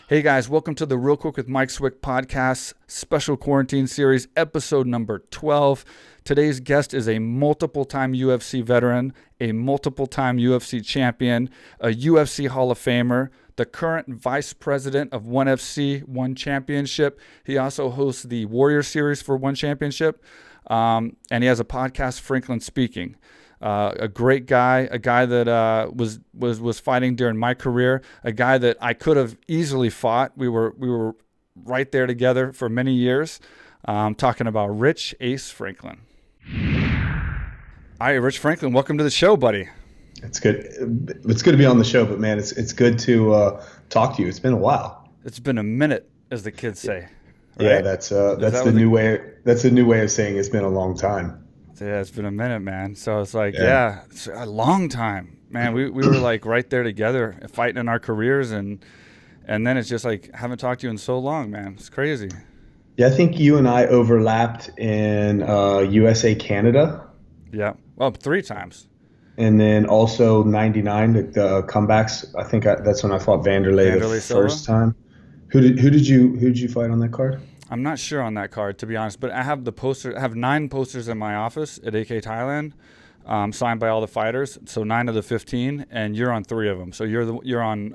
Hey guys, welcome to the Real Quick with Mike Swick podcast, special quarantine series, episode number 12. Today's guest is a multiple-time UFC veteran, a multiple-time UFC champion, a UFC Hall of Famer, the current vice president of ONE FC, ONE Championship. He also hosts the Warrior Series for ONE Championship, and he has a podcast, Franklin Speaking. A great guy, a guy that was fighting during my career, a guy that I could have easily fought. We were right there together for many years. Talking about Rich Ace Franklin. All right, Rich Franklin, welcome to the show, buddy. It's good. It's good to be on the show, but man, it's good to talk to you. It's been a while. It's been a minute, as the kids say. Right? Yeah, that's the new way. That's the new way of saying it's been a long time. Yeah, it's been a minute, man. So it's like, yeah, it's a long time, man. We were like right there together, fighting in our careers, and then it's just like, haven't talked to you in so long, man. It's crazy. Yeah, I think you and I overlapped in USA Canada. Yeah, well, 3 times. And then also '99, the comebacks. I think that's when I fought Vanderlei the first time. Who did you fight on that card? I'm not sure on that card, to be honest, but I have the poster. I have 9 posters in my office at AKA Thailand, signed by all the fighters. So 9 of the 15, and you're on 3 of them. So you're on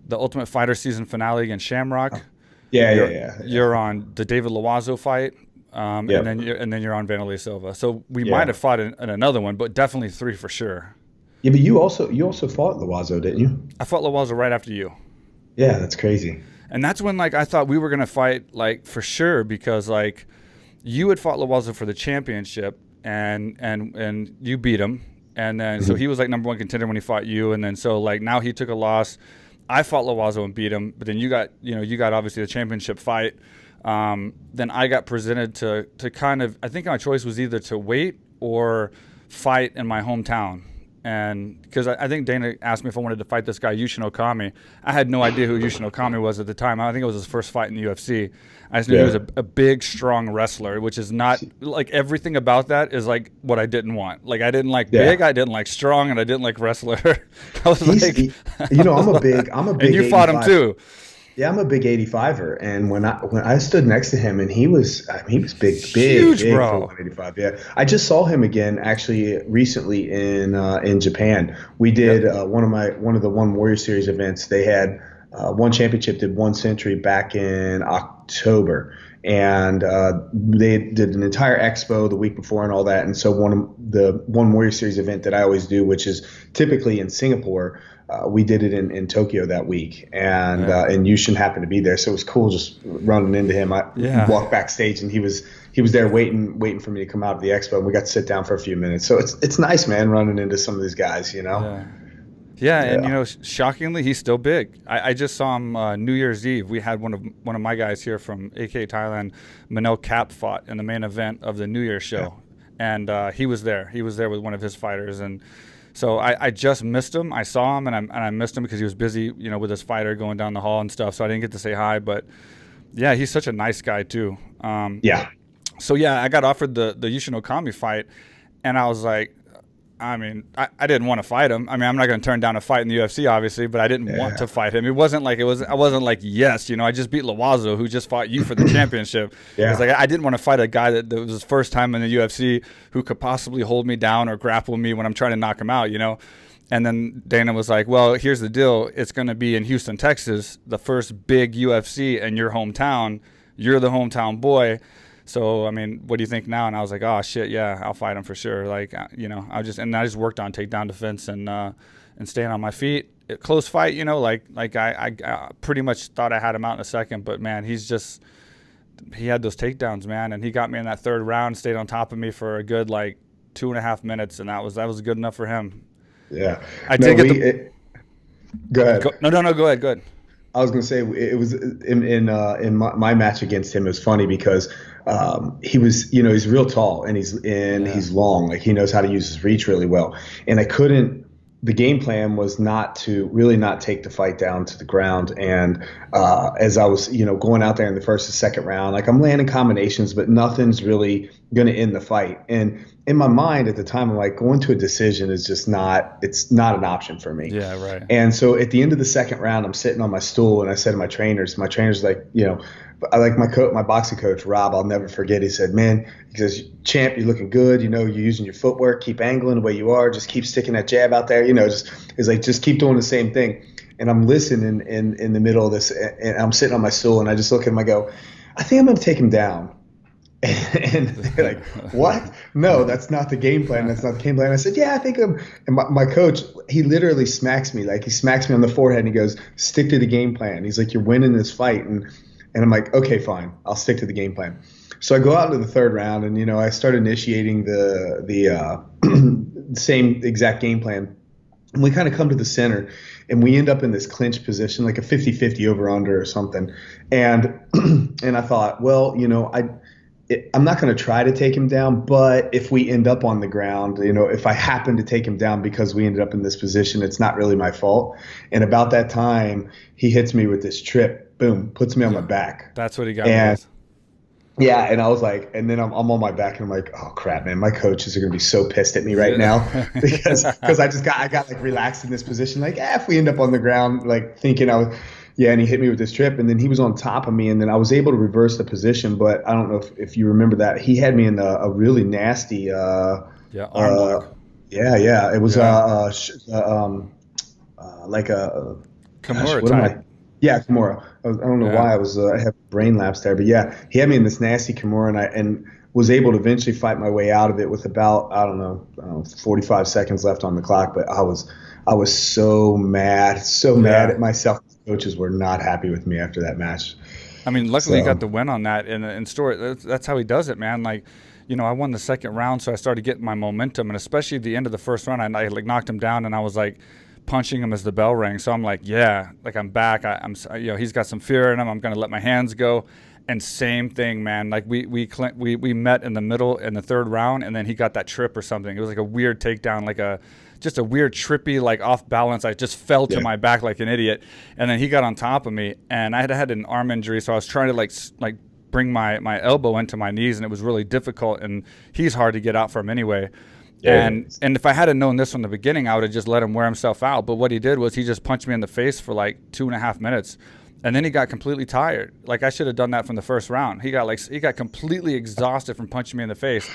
the Ultimate Fighter season finale against Shamrock. Oh. Yeah. You're on the David Loiseau fight, and then you're on Vanderlei Silva. So we might have fought in another one, but definitely 3 for sure. Yeah, but you also fought Loiseau, didn't you? I fought Loiseau right after you. Yeah, that's crazy. And that's when, like, I thought we were going to fight, like, for sure, because, like, you had fought Loiseau for the championship, and you beat him. And then, so he was, like, number 1 contender when he fought you. And then, so, like, now he took a loss. I fought Loiseau and beat him. But then you got obviously the championship fight. Then I got presented to kind of, I think my choice was either to wait or fight in my hometown. And because I think Dana asked me if I wanted to fight this guy, Yushin Okami. I had no idea who Yushin Okami was at the time. I think it was his first fight in the UFC. I just knew he was a big, strong wrestler, which is not, like, everything about that is, like, what I didn't want. Like, I didn't like big, I didn't like strong, and I didn't like wrestler. I was I'm a big and you fought him too. Yeah, I'm a big 85er, and when I stood next to him, and he was big, huge, big bro. for 185. Yeah, I just saw him again actually recently in Japan. We did one of the ONE Warrior Series events. They had ONE Championship did ONE Century back in October, and they did an entire expo the week before and all that. And so the ONE Warrior Series event that I always do, which is typically in Singapore. We did it in Tokyo that week, and Yushin happened to be there, so it was cool just running into him. I walked backstage, and he was there waiting for me to come out of the expo, and we got to sit down for a few minutes. So it's nice, man, running into some of these guys, you know. Yeah, and shockingly, he's still big. I just saw him New Year's Eve. We had one of my guys here from AKA Thailand, Manel Cap, fought in the main event of the New Year's show, and he was there. He was there with one of his fighters, and. So I just missed him. I saw him, and I missed him because he was busy, with his fighter going down the hall and stuff. So I didn't get to say hi. But, yeah, he's such a nice guy, too. So, I got offered the Yushin Okami fight, and I was like, I didn't want to fight him. I'm not going to turn down a fight in the UFC, obviously, but I didn't want to fight him. I wasn't like, yes, I just beat Loiseau, who just fought you for the championship. It's like, I didn't want to fight a guy that was his first time in the UFC who could possibly hold me down or grapple me when I'm trying to knock him out, And then Dana was like, well, here's the deal. It's going to be in Houston, Texas, the first big UFC in your hometown. You're the hometown boy. So, what do you think now? And I was like, oh, shit, yeah, I'll fight him for sure. Like, I just worked on takedown defense and staying on my feet. Close fight, I pretty much thought I had him out in a second. But, man, he had those takedowns, man. And he got me in that 3rd round, stayed on top of me for a good, 2.5 minutes. And that was good enough for him. Yeah. Go ahead. Go ahead. I was going to say it was in my match against him. It was funny because he was, he's real tall and he's long. Like, he knows how to use his reach really well. And I couldn't the game plan was not to really not take the fight down to the ground. And as I was, going out there in the first and second round, like I'm landing combinations, but nothing's really going to end the fight. And in my mind at the time, I'm like, going to a decision is just it's not an option for me. Yeah, right. And so at the end of the second round, I'm sitting on my stool and I said to my trainer's like, I like my boxing coach, Rob, I'll never forget. He said, man, he says, champ, you're looking good. You're using your footwork, keep angling the way you are. Just keep sticking that jab out there. Just keep doing the same thing. And I'm listening in the middle of this, and I'm sitting on my stool, and I just look at him, I go, I think I'm going to take him down. And they're like, what? No, that's not the game plan. That's not the game plan. I said, yeah, I think I'm. And my coach, he literally smacks me. Like, he smacks me on the forehead, and he goes, stick to the game plan. He's like, you're winning this fight. And I'm like, okay, fine. I'll stick to the game plan. So I go out into the third round, and, I start initiating the same exact game plan. And we kind of come to the center, and we end up in this clinch position, like a 50-50 over-under or something. And and I thought, well, I'm not going to try to take him down, but if we end up on the ground, if I happen to take him down because we ended up in this position, it's not really my fault. And about that time, he hits me with this trip. Boom, puts me on my back. That's what he got me with. Yeah, and I was like, and then I'm on my back, and I'm like, oh crap, man, my coaches are gonna be so pissed at me right now because I got like relaxed in this position, like, if we end up on the ground, like thinking and he hit me with this trip, and then he was on top of me, and then I was able to reverse the position, but I don't know if you remember that he had me in a really nasty arm lock. Yeah, it was like a Kimura type. Yeah, Kimura. I don't know why I have brain lapse there, but yeah, he had me in this nasty Kimura, and was able to eventually fight my way out of it with about, I don't know, 45 seconds left on the clock. But I was so mad at myself. The coaches were not happy with me after that match. I mean, luckily you got the win on that in story. That's how he does it, man. Like, I won the second round, so I started getting my momentum, and especially at the end of the first round, I like knocked him down, and I was like punching him as the bell rang. So I'm like, yeah, like I'm back. I'm he's got some fear in him. I'm gonna let my hands go. And same thing, man. Like we met in the middle in the third round, and then he got that trip or something. It was like a weird takedown, like just a weird trippy, like off balance. I just fell to my back like an idiot, and then he got on top of me, and I had an arm injury, so I was trying to like bring my elbow into my knees, and it was really difficult. And he's hard to get out from anyway. Yeah. And if I had known this from the beginning, I would have just let him wear himself out. But what he did was he just punched me in the face for like 2.5 minutes, and then he got completely tired. Like, I should have done that from the first round. He got completely exhausted from punching me in the face.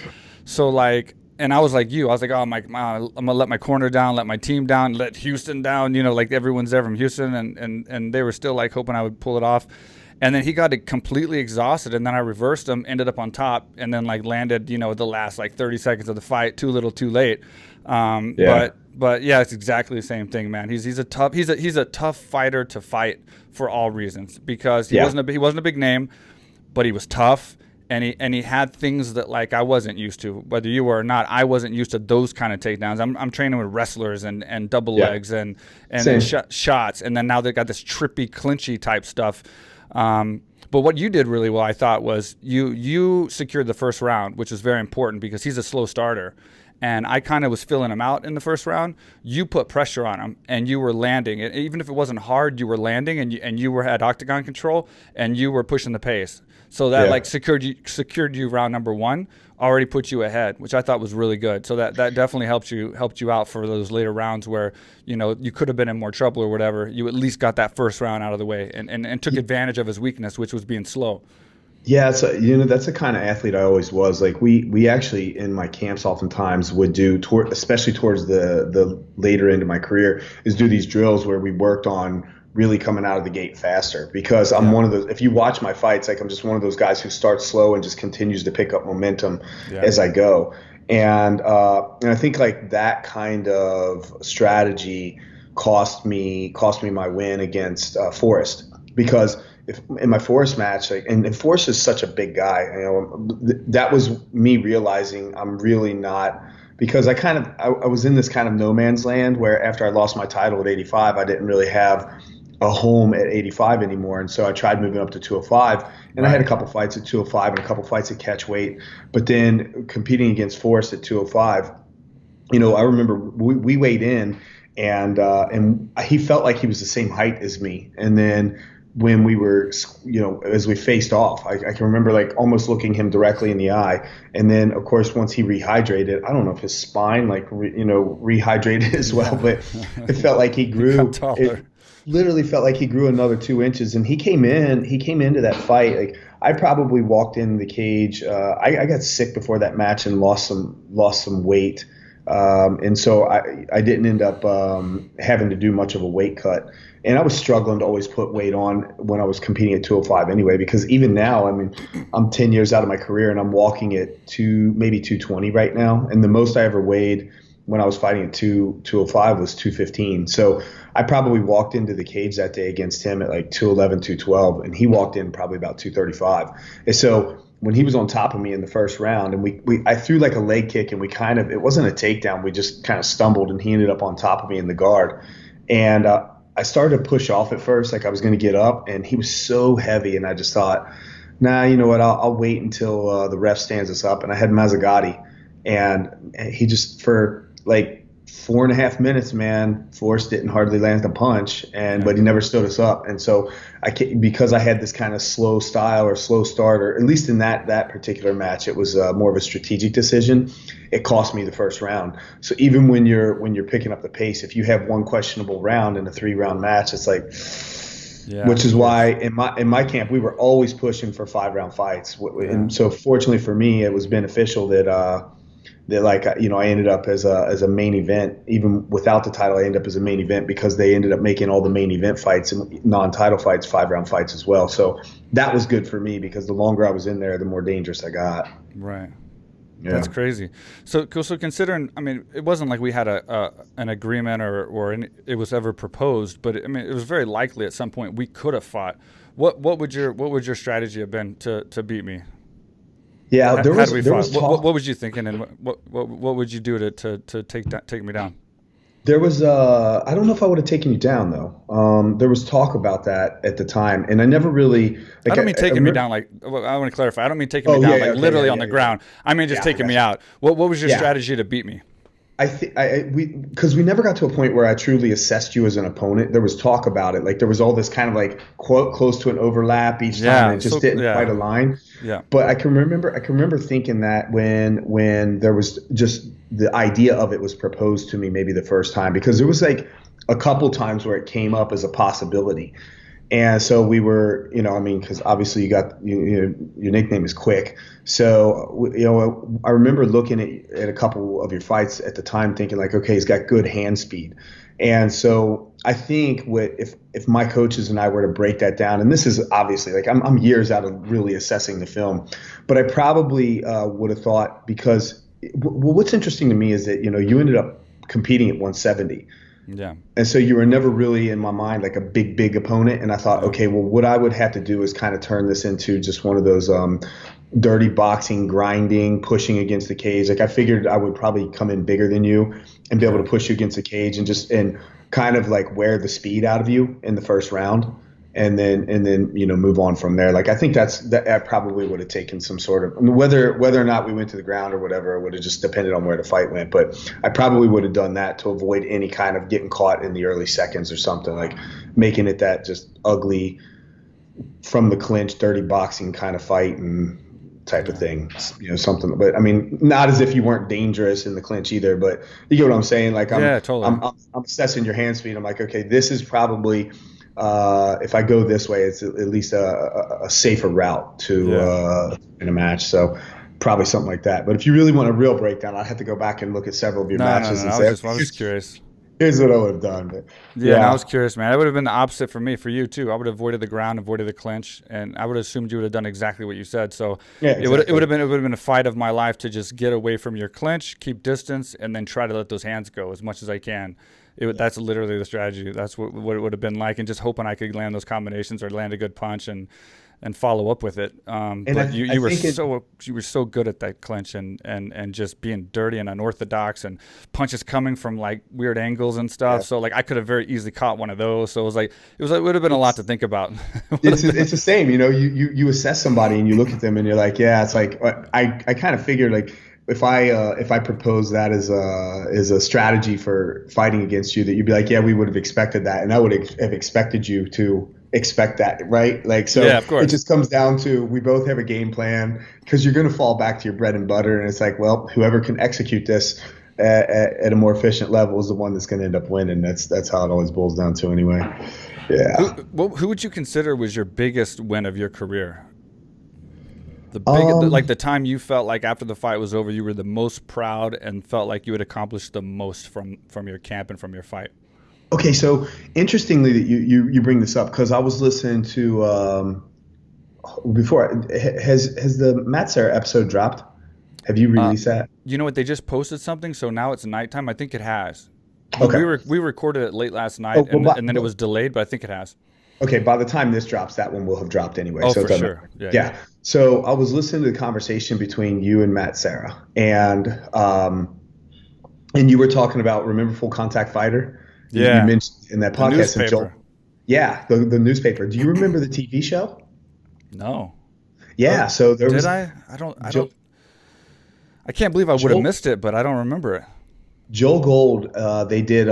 So like, and I was like you. I was like, oh my, I'm gonna let my corner down, let my team down, let Houston down. Like everyone's there from Houston, and they were still like hoping I would pull it off. And then he got completely exhausted, and then I reversed him, ended up on top, and then like landed, the last like 30 seconds of the fight, too little, too late. But yeah, it's exactly the same thing, man. He's a tough fighter to fight for all reasons, because he wasn't a big name, but he was tough, and he had things that like I wasn't used to. Whether you were or not, I wasn't used to those kind of takedowns. I'm training with wrestlers and double legs and shots, and then now they got this trippy, clinchy type stuff. But what you did really well, I thought, was you secured the first round, which was very important because he's a slow starter. And I kind of was filling him out in the first round. You put pressure on him, and you were landing. Even if it wasn't hard, you were landing, and you had octagon control, and you were pushing the pace. So that like secured you round number one, already put you ahead, which I thought was really good. So that definitely helped you out for those later rounds where you could have been in more trouble or whatever. You at least got that first round out of the way and took advantage of his weakness, which was being slow. Yeah, so that's the kind of athlete I always was. Like we actually in my camps oftentimes would do, especially towards the later end of my career, is do these drills where we worked on really coming out of the gate faster, because I'm one of those. If you watch my fights, like I'm just one of those guys who starts slow and just continues to pick up momentum as I go. And I think like that kind of strategy cost me my win against Forrest, because if in my Forrest match, like, and Forrest is such a big guy, that was me realizing I'm really not, because I was in this kind of no man's land where after I lost my title at 85, I didn't really have a home at 85 anymore. And so I tried moving up to 205, and I had a couple fights at 205 and a couple fights at catch weight, but then competing against Forrest at 205, I remember we weighed in, and he felt like he was the same height as me. And then when we were, as we faced off, I can remember like almost looking him directly in the eye. And then of course, once he rehydrated, I don't know if his spine rehydrated as well, but it felt like he grew. It literally felt like he grew another 2 inches. And he came into that fight. Like I probably walked in the cage. I got sick before that match and lost some weight. And so I didn't end up having to do much of a weight cut. And I was struggling to always put weight on when I was competing at 205 anyway, because even now, I mean, I'm 10 years out of my career and I'm walking at maybe 220 right now. And the most I ever weighed when I was fighting at 205 was 215. So I probably walked into the cage that day against him at like 211, 212, and he walked in probably about 235. And so when he was on top of me in the first round, and I threw like a leg kick, and it wasn't a takedown. We just kind of stumbled, and he ended up on top of me in the guard. And I started to push off at first, like I was going to get up, and he was so heavy, and I just thought, nah, you know what? I'll wait until the ref stands us up. And I had Mazzagatti, and he just for like 4.5 minutes, man, Forrest didn't hardly land a punch, but he never stood us up. And so because I had this kind of slow style or slow start, or at least in that particular match, it was more of a strategic decision. It cost me the first round. So even when you're picking up the pace, if you have one questionable round in a 3-round match, it's like, which is why in my camp we were always pushing for 5-round fights. And so fortunately for me, it was beneficial that I ended up as a main event. Even without the title, I ended up as a main event because they ended up making all the main event fights and non-title fights 5-round fights as well. So that was good for me because the longer I was in there, the more dangerous I got. Right. Yeah. That's crazy. So considering, I mean, it wasn't like we had an agreement or it was ever proposed, but it was very likely at some point we could have fought. What would your strategy have been to beat me? Yeah, there was talk. What was you thinking, and what would you do to take me down? There was I don't know if I would have taken you down though. There was talk about that at the time, and I never really. Like, I don't mean taking me down like. I want to clarify. I don't mean taking me down literally on the ground. I mean just taking me out. What was your strategy to beat me? Because we never got to a point where I truly assessed you as an opponent. There was talk about it, like there was all this kind of like quote close to an overlap each time, and it just didn't quite align. Yeah. But I can remember thinking that when there was just the idea of it was proposed to me maybe the first time, because there was like a couple times where it came up as a possibility. And so we were, because obviously you got, your nickname is Quick. So, I remember looking at a couple of your fights at the time thinking like, okay, he's got good hand speed. And so I think if my coaches and I were to break that down, and this is obviously like I'm years out of really assessing the film, but I probably would have thought, because what's interesting to me is that, you ended up competing at 170. Yeah. And so you were never really in my mind like a big opponent. And I thought, okay, well, what I would have to do is kind of turn this into just one of those dirty boxing, grinding, pushing against the cage. Like I figured I would probably come in bigger than you and be able to push you against the cage and kind of like wear the speed out of you in the first round. And then move on from there. Like I think that probably would have taken some sort of, whether or not we went to the ground or whatever, it would have just depended on where the fight went. But I probably would have done that to avoid any kind of getting caught in the early seconds or something, like making it that just ugly from the clinch, dirty boxing kind of fight and type of thing, something. But I mean, not as if you weren't dangerous in the clinch either. But you get what I'm saying? Like totally. I'm assessing your hand speed. I'm like, okay, this is probably. If I go this way, it's at least a safer route to in a match. So probably something like that. But if you really want a real breakdown, I'd have to go back and look at several of your matches and say, I was curious. Here's what I would have done. But, I was curious, man. It would have been the opposite for me, for you too. I would have avoided the ground, avoided the clinch, and I would have assumed you would have done exactly what you said. So exactly. it would have been a fight of my life to just get away from your clinch, keep distance, and then try to let those hands go as much as I can. That's literally the strategy. That's what it would have been like, and just hoping I could land those combinations or land a good punch and follow up with it. But you were so good at that clinch and just being dirty and unorthodox and punches coming from like weird angles and stuff. Yeah. So like I could have very easily caught one of those. So it would have been a lot to think about. It's the same, you assess somebody and you look at them and you're like, yeah, it's like I kind of figured like if I propose that as a strategy for fighting against you, that you'd be like, yeah, we would have expected that, and I would have expected you to expect that, right? Like, so Yeah, of it course. just comes down to we both have a game plan, because you're going to fall back to your bread and butter, and it's like, well, whoever can execute this at a more efficient level is the one that's going to end up winning. That's how it always boils down to, anyway. Who Yeah. who would you consider was your biggest win of your career? Um, Like the time you felt like after the fight was over, you were the most proud and felt like you had accomplished the most from your camp and from your fight. okay, so interestingly that you bring this up, because I was listening to before. Has the Matt Serra episode dropped? Have you Uh, released that? you know what? They just posted something, so now it's nighttime. I think it has. Okay. We recorded it late last Oh, night, well, and then it was delayed, but I think it has. okay. By the time this drops, that one will have dropped anyway. Oh, So for it doesn't sure. matter. Yeah, yeah. Yeah. So I was listening to the conversation between you and Matt Serra, and you were talking about, remember Full Contact Fighter? You Yeah. mentioned in that The podcast, and Joel. newspaper. Yeah, the newspaper. Do you remember the TV show? No. Yeah. So there Did was I? I Joel. don't. I can't believe I would have Joel missed it, but I don't remember it. Joel Gold, they did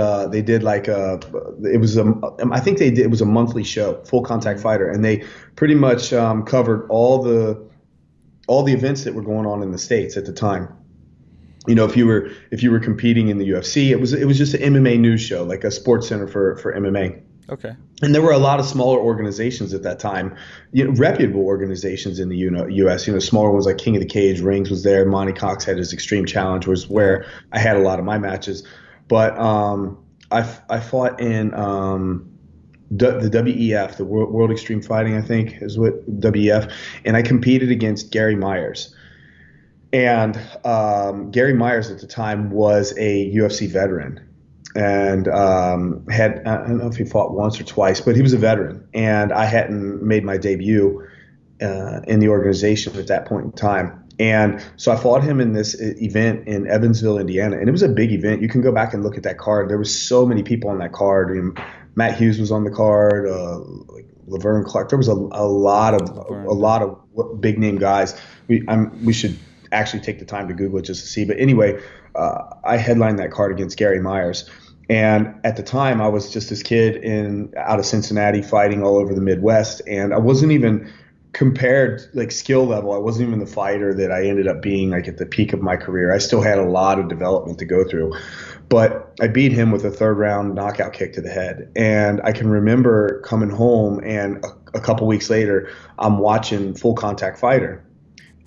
like it was a, I think they did, it was a monthly show, Full Contact Hmm. Fighter, and they pretty much covered all the events that were going on in the States at the time. You know, if you were competing in the UFC, it was just an MMA news show, like a sports center for MMA. Okay. And there were a lot of smaller organizations at that time, reputable organizations in the U.S. Smaller ones like King of the Cage, Rings was there. Monty Cox had his Extreme Challenge, was Yeah. where I had a lot of my matches. But I fought in the WEF, the World Extreme Fighting, I think is what WEF, and I competed against Gary Myers. And Gary Myers at the time was a UFC veteran, and had, I don't know if he fought once or twice, but he was a veteran, and I hadn't made my debut in the organization at that point in time. And so I fought him in this event in Evansville, Indiana, and it was a big event. You can go back and look at that card. There was so many people on that card. Matt Hughes was on the card, like Laverne Clark. There was a Laverne, lot of big name guys. We should actually take the time to Google it just to see. But anyway, I headlined that card against Gary Myers. And at the time, I was just this kid out of Cincinnati fighting all over the Midwest, and I wasn't even compared like skill level. I wasn't even the fighter that I ended up being like at the peak of my career. I still had a lot of development to go through, but I beat him with a third round knockout kick to the head. And I can remember coming home, and a couple weeks later, I'm watching Full Contact Fighter.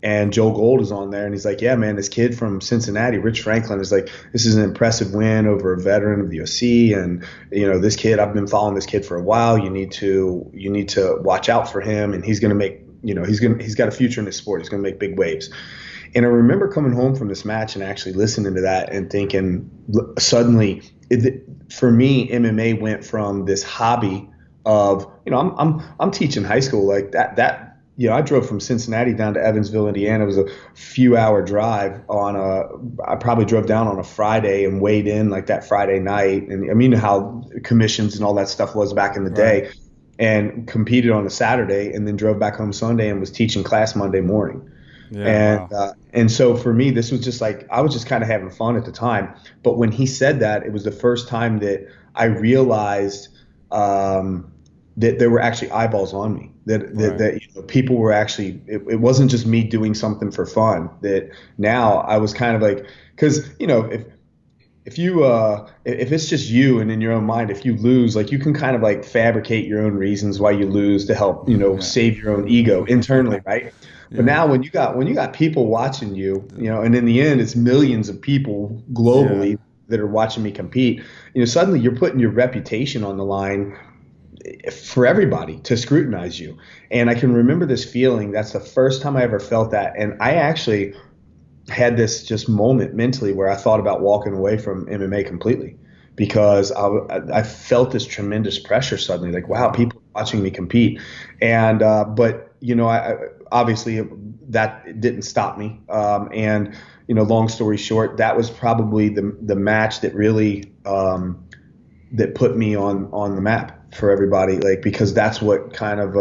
And Joe Gold is on there, and he's like, yeah, man, this kid from Cincinnati, Rich Franklin, is like, this is an impressive win over a veteran of the UFC. And, this kid, I've been following this kid for a while. You need to watch out for him. And he's going to make, he's got a future in this sport. He's going to make big waves. And I remember coming home from this match and actually listening to that and thinking, suddenly, for me, MMA went from this hobby of, I'm teaching high school like that. I drove from Cincinnati down to Evansville, Indiana. It was a few hour drive I probably drove down on a Friday and weighed in like that Friday night. And I mean, how commissions and all that stuff was back in the Right. day, and competed on a Saturday, and then drove back home Sunday and was teaching class Monday morning. Yeah. And, Wow. and so for me, this was just like, I was just kind of having fun at the time. But when he said that, it was the first time that I realized, that there were actually eyeballs on me, Right. that people were actually, it wasn't just me doing something for fun, that now I was kind of like, because, if it's just you and in your own mind, if you lose, like you can kind of like fabricate your own reasons why you lose to help, Yeah. save your own ego internally. Right. But Yeah. now when you got people watching you, and in the end, it's millions of people Yeah. globally that are watching me compete, suddenly you're putting your reputation on the line for everybody to scrutinize you. And I can remember this feeling. That's the first time I ever felt that. And I actually had this just moment mentally where I thought about walking away from MMA completely, because I felt this tremendous pressure suddenly, like, wow, Wow. people are watching me compete. And, but, I obviously that didn't stop me. And, long story short, that was probably the match that really, that put me on the map for everybody, like, because that's what kind of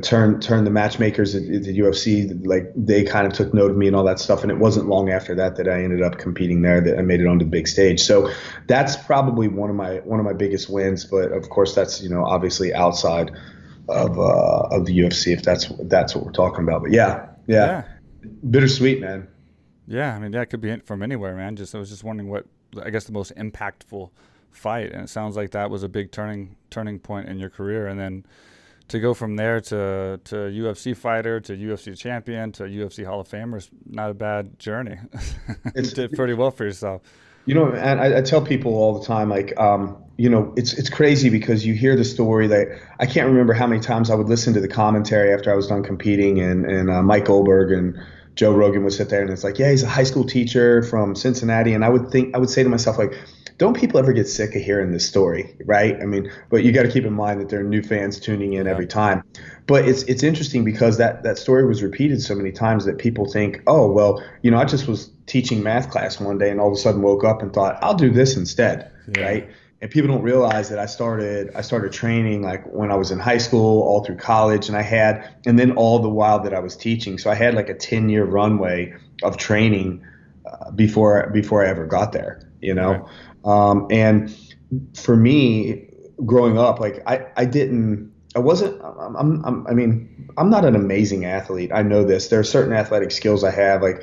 turn the matchmakers at the UFC, like they kind of took note of me and all that stuff. And it wasn't long after that I ended up competing there, that I made it onto the big stage. So that's probably one of my biggest wins. But of course, that's obviously outside of the UFC, if that's what we're talking about. But yeah, Yeah. bittersweet, man. Yeah, I mean that could be from anywhere, man. I was just wondering what I guess the most impactful fight, and it sounds like that was a big turning point in your career, and then to go from there to UFC fighter to UFC champion to UFC Hall of Famer is not a bad journey. You It's did pretty well for yourself. And I tell people all the time, like, it's crazy because you hear the story that I can't remember how many times I would listen to the commentary after I was done competing, and Mike Goldberg and Joe Rogan would sit there and it's like, yeah, he's a high school teacher from Cincinnati, and I would say to myself, like, don't people ever get sick of hearing this story, right? I mean, but you got to keep in mind that there are new fans tuning in Yeah. every time. But it's interesting because that story was repeated so many times that people think, oh, well, I just was teaching math class one day and all of a sudden woke up and thought, I'll do this instead, Yeah. right? And people don't realize that I started training like when I was in high school, all through college, and then all the while that I was teaching. So I had like a 10-year runway of training before I ever got there, Right. And for me, growing up, like I didn't, I wasn't, I mean, I'm not an amazing athlete. I know this. There are certain athletic skills I have. Like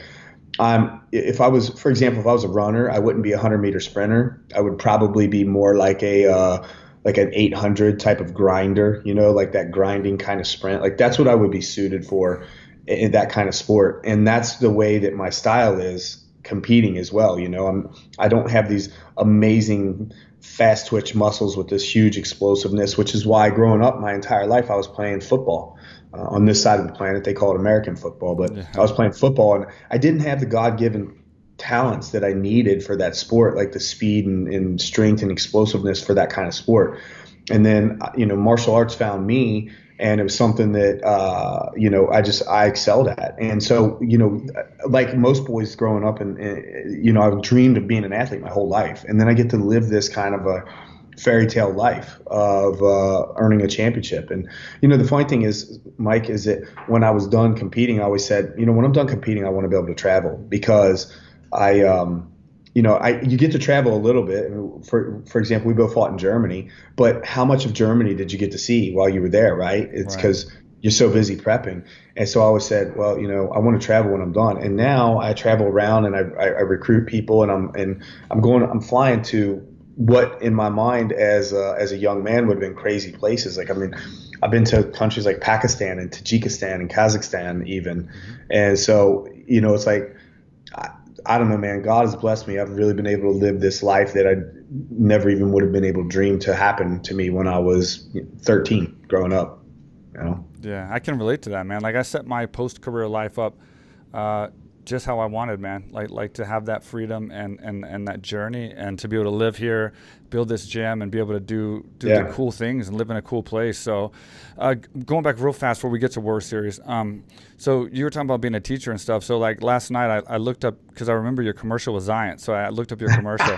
if I was, for example, if I was a runner, I wouldn't be a 100-meter sprinter. I would probably be more like like an 800 type of grinder, like that grinding kind of sprint. Like that's what I would be suited for in that kind of sport. And that's the way that my style is competing as well. I don't have these amazing fast twitch muscles with this huge explosiveness, which is why growing up my entire life I was playing football. On this side of the planet, they call it American football, but I Yeah. was playing football and I didn't have the God-given talents that I needed for that sport, like the speed and strength and explosiveness for that kind of sport. And then, martial arts found me, and it was something that, I excelled at. And so, like most boys growing up, and I've dreamed of being an athlete my whole life. And then I get to live this kind of a fairy tale life of earning a championship. And, the funny thing is, Mike, is that when I was done competing, I always said, when I'm done competing, I want to be able to travel because you get to travel a little bit. For example, we both fought in Germany, but how much of Germany did you get to see while you were there, right? It's Right. because you're so busy prepping. And so I always said, well, I want to travel when I'm done. And now I travel around and I recruit people, and I'm flying to what in my mind as a young man would have been crazy places. Like, I mean, I've been to countries like Pakistan and Tajikistan and Kazakhstan even. Hmm. And so, it's like, I don't know, man. God has blessed me. I've really been able to live this life that I never even would have been able to dream to happen to me when I was 13 growing up. Yeah, I can relate to that, man. Like I set my post-career life up uh, just how I wanted, man. Like to have that freedom and that journey, and to be able to live here, build this gym, and be able to do the Yeah. cool things and live in a cool place. So, going back real fast before we get to War Series. So you were talking about being a teacher and stuff. So like last night, I looked up because I remember your commercial with Xyience. So I looked up your commercial.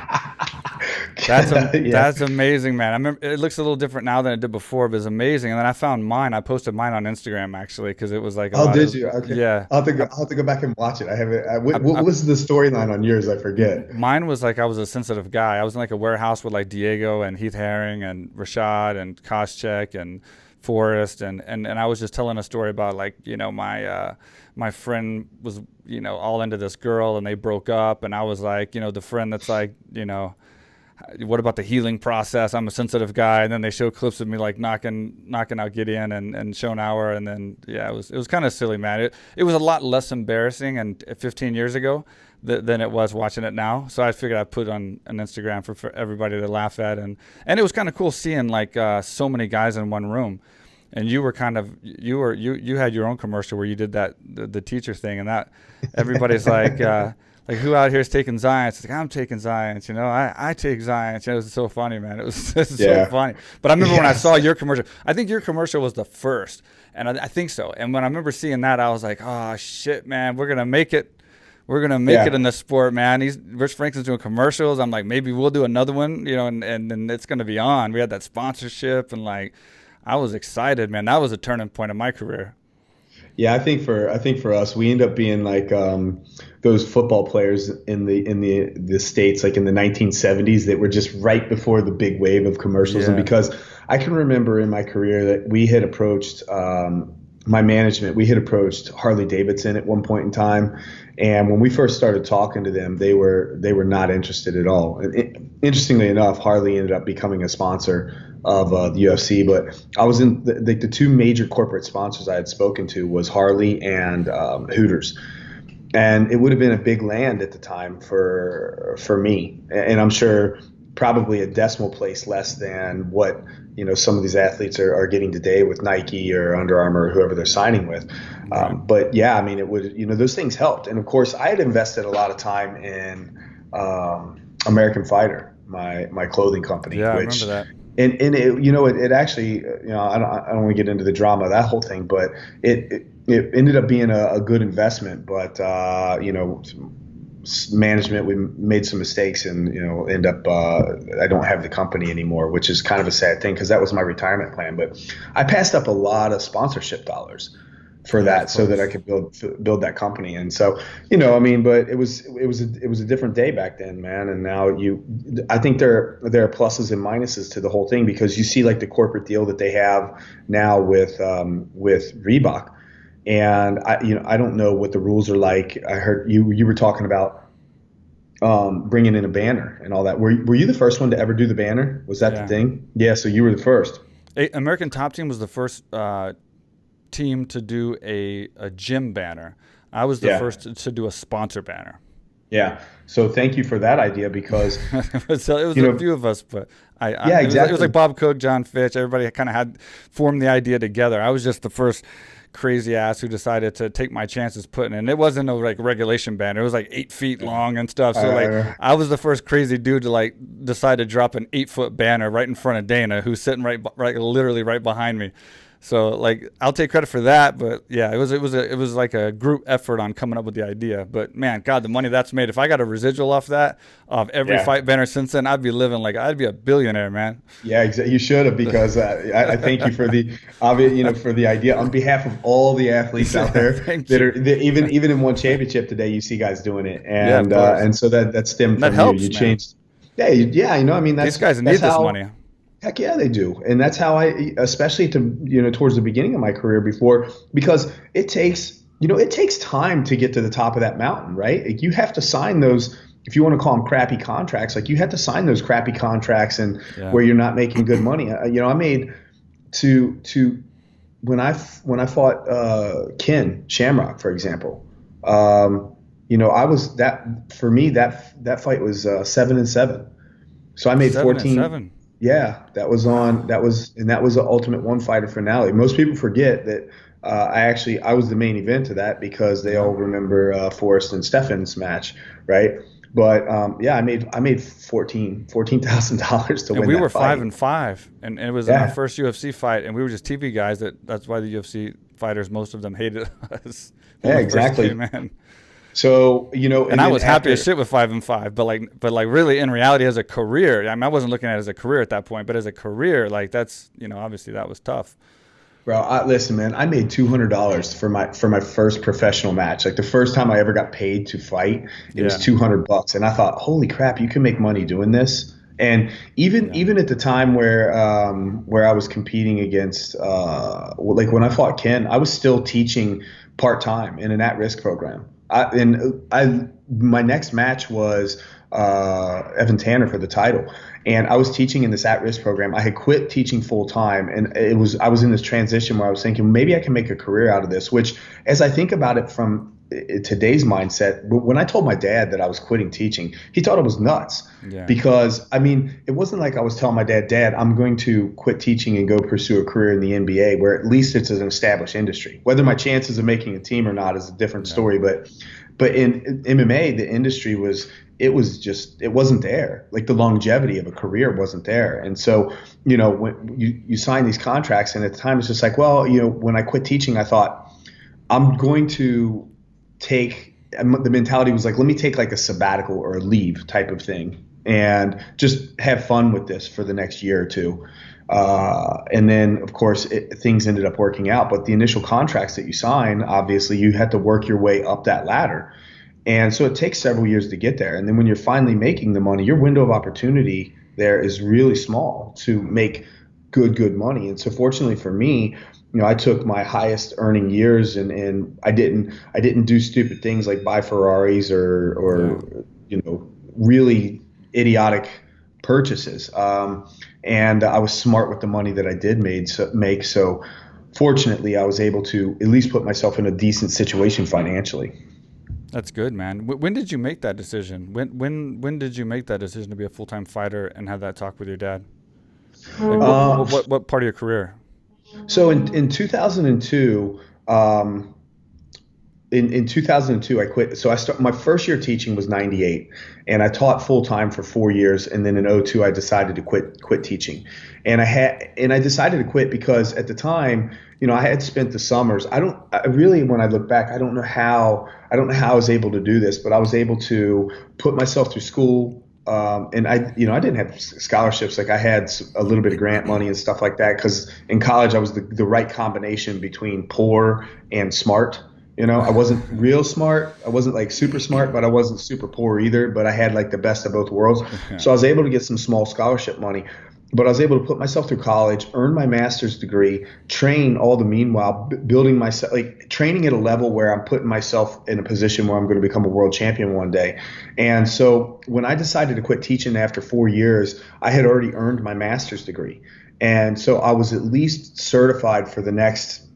Yeah. That's amazing, man. I remember it looks a little different now than it did before, but it's amazing. And then I found mine. I posted mine on Instagram actually because it was like a Oh, lot did of you? Okay. yeah. I'll have to go back and watch it. I haven't. I, What I, was the storyline on yours? I forget. Mine was like I was a sensitive guy. I was in like a warehouse with like Diego and Heath Herring and Rashad and Koscheck and Forrest and I was just telling a story about like my friend was all into this girl and they broke up and I was like the friend that's like what about the healing process? I'm a sensitive guy, and then they show clips of me like knocking out Gideon and Schonauer, and then it was kind of silly, man. It was a lot less embarrassing and 15 years ago than it was watching it now. So I figured I'd put it on an Instagram for everybody to laugh at, and it was kind of cool seeing like so many guys in one room. And you were kind of you had your own commercial where you did that the teacher thing, and that everybody's like. Like who out here is taking Xyience? It's like I'm taking Xyience, I take Xyience. It was so funny, man. It was so Yeah. funny. But I remember when I Yes. saw your commercial. I think your commercial was the first, and I think so. And when I remember seeing that, I was like, oh shit, man, we're gonna make it. We're gonna make it Yeah. in this sport, man. Rich Franklin's doing commercials. I'm like, maybe we'll do another one, and then it's gonna be on. We had that sponsorship, and like, I was excited, man. That was a turning point in my career. Yeah, I think for us, we end up being like those football players in the States, like in the 1970s, that were just right before the big wave of commercials. Yeah. And because I can remember in my career that we had approached my management, we had approached Harley Davidson at one point in time, and when we first started talking to them, they were not interested at all. And interestingly enough, Harley ended up becoming a sponsor of the UFC, but I was in the two major corporate sponsors I had spoken to was Harley and Hooters, and it would have been a big land at the time for me, and I'm sure probably a decimal place less than what some of these athletes are getting today with Nike or Under Armour or whoever they're signing with. But yeah, I mean, it would those things helped, and of course I had invested a lot of time in American Fighter, my clothing company. Yeah, which, I remember that. And it actually, I don't want to get into the drama of that whole thing, but it ended up being a good investment. But management, we made some mistakes, and end up I don't have the company anymore, which is kind of a sad thing because that was my retirement plan. But I passed up a lot of sponsorship dollars for that, so that I could build that company. And so, but it was a different day back then, man. And now I think there are pluses and minuses to the whole thing, because you see like the corporate deal that they have now with Reebok. And I don't know what the rules are like. I heard you were talking about bringing in a banner and all that. Were you the first one to ever do the banner? Was that the thing? Yeah. So you were the first. American Top Team was the first team to do a gym banner. I was the first to do a sponsor banner. Yeah. So thank you for that idea, because so it was a few of us, but exactly. It was like Bob Cook, John Fitch. Everybody kind of had formed the idea together. I was just the first crazy ass who decided to take my chances putting it. And it wasn't a like regulation banner. It was like 8 feet long and stuff. So I was the first crazy dude to like decide to drop an 8-foot banner right in front of Dana, who's sitting right literally right behind me. So like I'll take credit for that, but yeah, it was like a group effort on coming up with the idea. But man, God, the money that's made! If I got a residual off that of every fight banner since then, I'd be a billionaire, man. Yeah, exactly. You should have, because I thank you for the idea on behalf of all the athletes out there that even in one championship today, you see guys doing it, and and so that stemmed from helps, you. You changed. Yeah. I mean, these guys need this money. Heck yeah, they do. And that's how especially towards the beginning of my career because it takes time to get to the top of that mountain, right? Like you have to sign those, if you want to call them crappy contracts, like you have to sign those crappy contracts and where you're not making good money. I made when I fought Ken Shamrock, for example, I was for me, that fight was 7-7. So I made 14. Yeah, that was an Ultimate One Fighter finale. Most people forget that I was the main event of that, because they all remember Forrest and Stefan's match, right? But I made $14,000 to win. And we that were fight. 5-5, and it was in our first UFC fight, and we were just TV guys. That's why the UFC fighters, most of them, hated us. Yeah, exactly, man. So and I was happy as shit with 5-5, but really in reality, as a career, I mean, I wasn't looking at it as a career at that point, but as a career, like that's obviously that was tough. Bro, listen, man, I made $200 for my first professional match. Like the first time I ever got paid to fight, it was $200, and I thought, holy crap, you can make money doing this. And even at the time where I was competing against, like when I fought Ken, I was still teaching part-time in an at-risk program. My next match was Evan Tanner for the title, and I was teaching in this at-risk program. I had quit teaching full-time, and I was in this transition where I was thinking maybe I can make a career out of this, which, as I think about it from today's mindset, when I told my dad that I was quitting teaching, he thought I was nuts. Because I mean, it wasn't like I was telling my dad, I'm going to quit teaching and go pursue a career in the NBA, where at least it's an established industry. Whether my chances of making a team or not is a different story. But in MMA, the industry it wasn't there. Like the longevity of a career wasn't there. And so, when you sign these contracts, and at the time it's just like, well, when I quit teaching, I thought I'm going to the mentality was like, let me take like a sabbatical or a leave type of thing. and just have fun with this for the next year or two. And then, of course, things ended up working out. But the initial contracts that you sign, obviously, you had to work your way up that ladder. And so it takes several years to get there. And then when you're finally making the money, your window of opportunity there is really small to make good money. And so fortunately for me, I took my highest earning years and I didn't do stupid things like buy Ferraris or really idiotic purchases. And I was smart with the money that I did make. So fortunately, I was able to at least put myself in a decent situation financially. That's good, man. When did you make that decision? When did you make that decision to be a full-time fighter and have that talk with your dad? Like what part of your career? So in 2002, in 2002, I quit. So my first year teaching was 98, and I taught full time for 4 years. And then in 02, I decided to quit teaching, and I decided to quit because at the time, I had spent the summers. When I look back, I don't know how I was able to do this, but I was able to put myself through school. And I didn't have scholarships. Like I had a little bit of grant money and stuff like that. Cause in college I was the right combination between poor and smart. I wasn't real smart. I wasn't like super smart, but I wasn't super poor either, but I had like the best of both worlds. So I was able to get some small scholarship money, but I was able to put myself through college, earn my master's degree, train all the meanwhile, building myself, like training at a level where I'm putting myself in a position where I'm going to become a world champion one day. And so when I decided to quit teaching after 4 years, I had already earned my master's degree. And so I was at least certified for the next,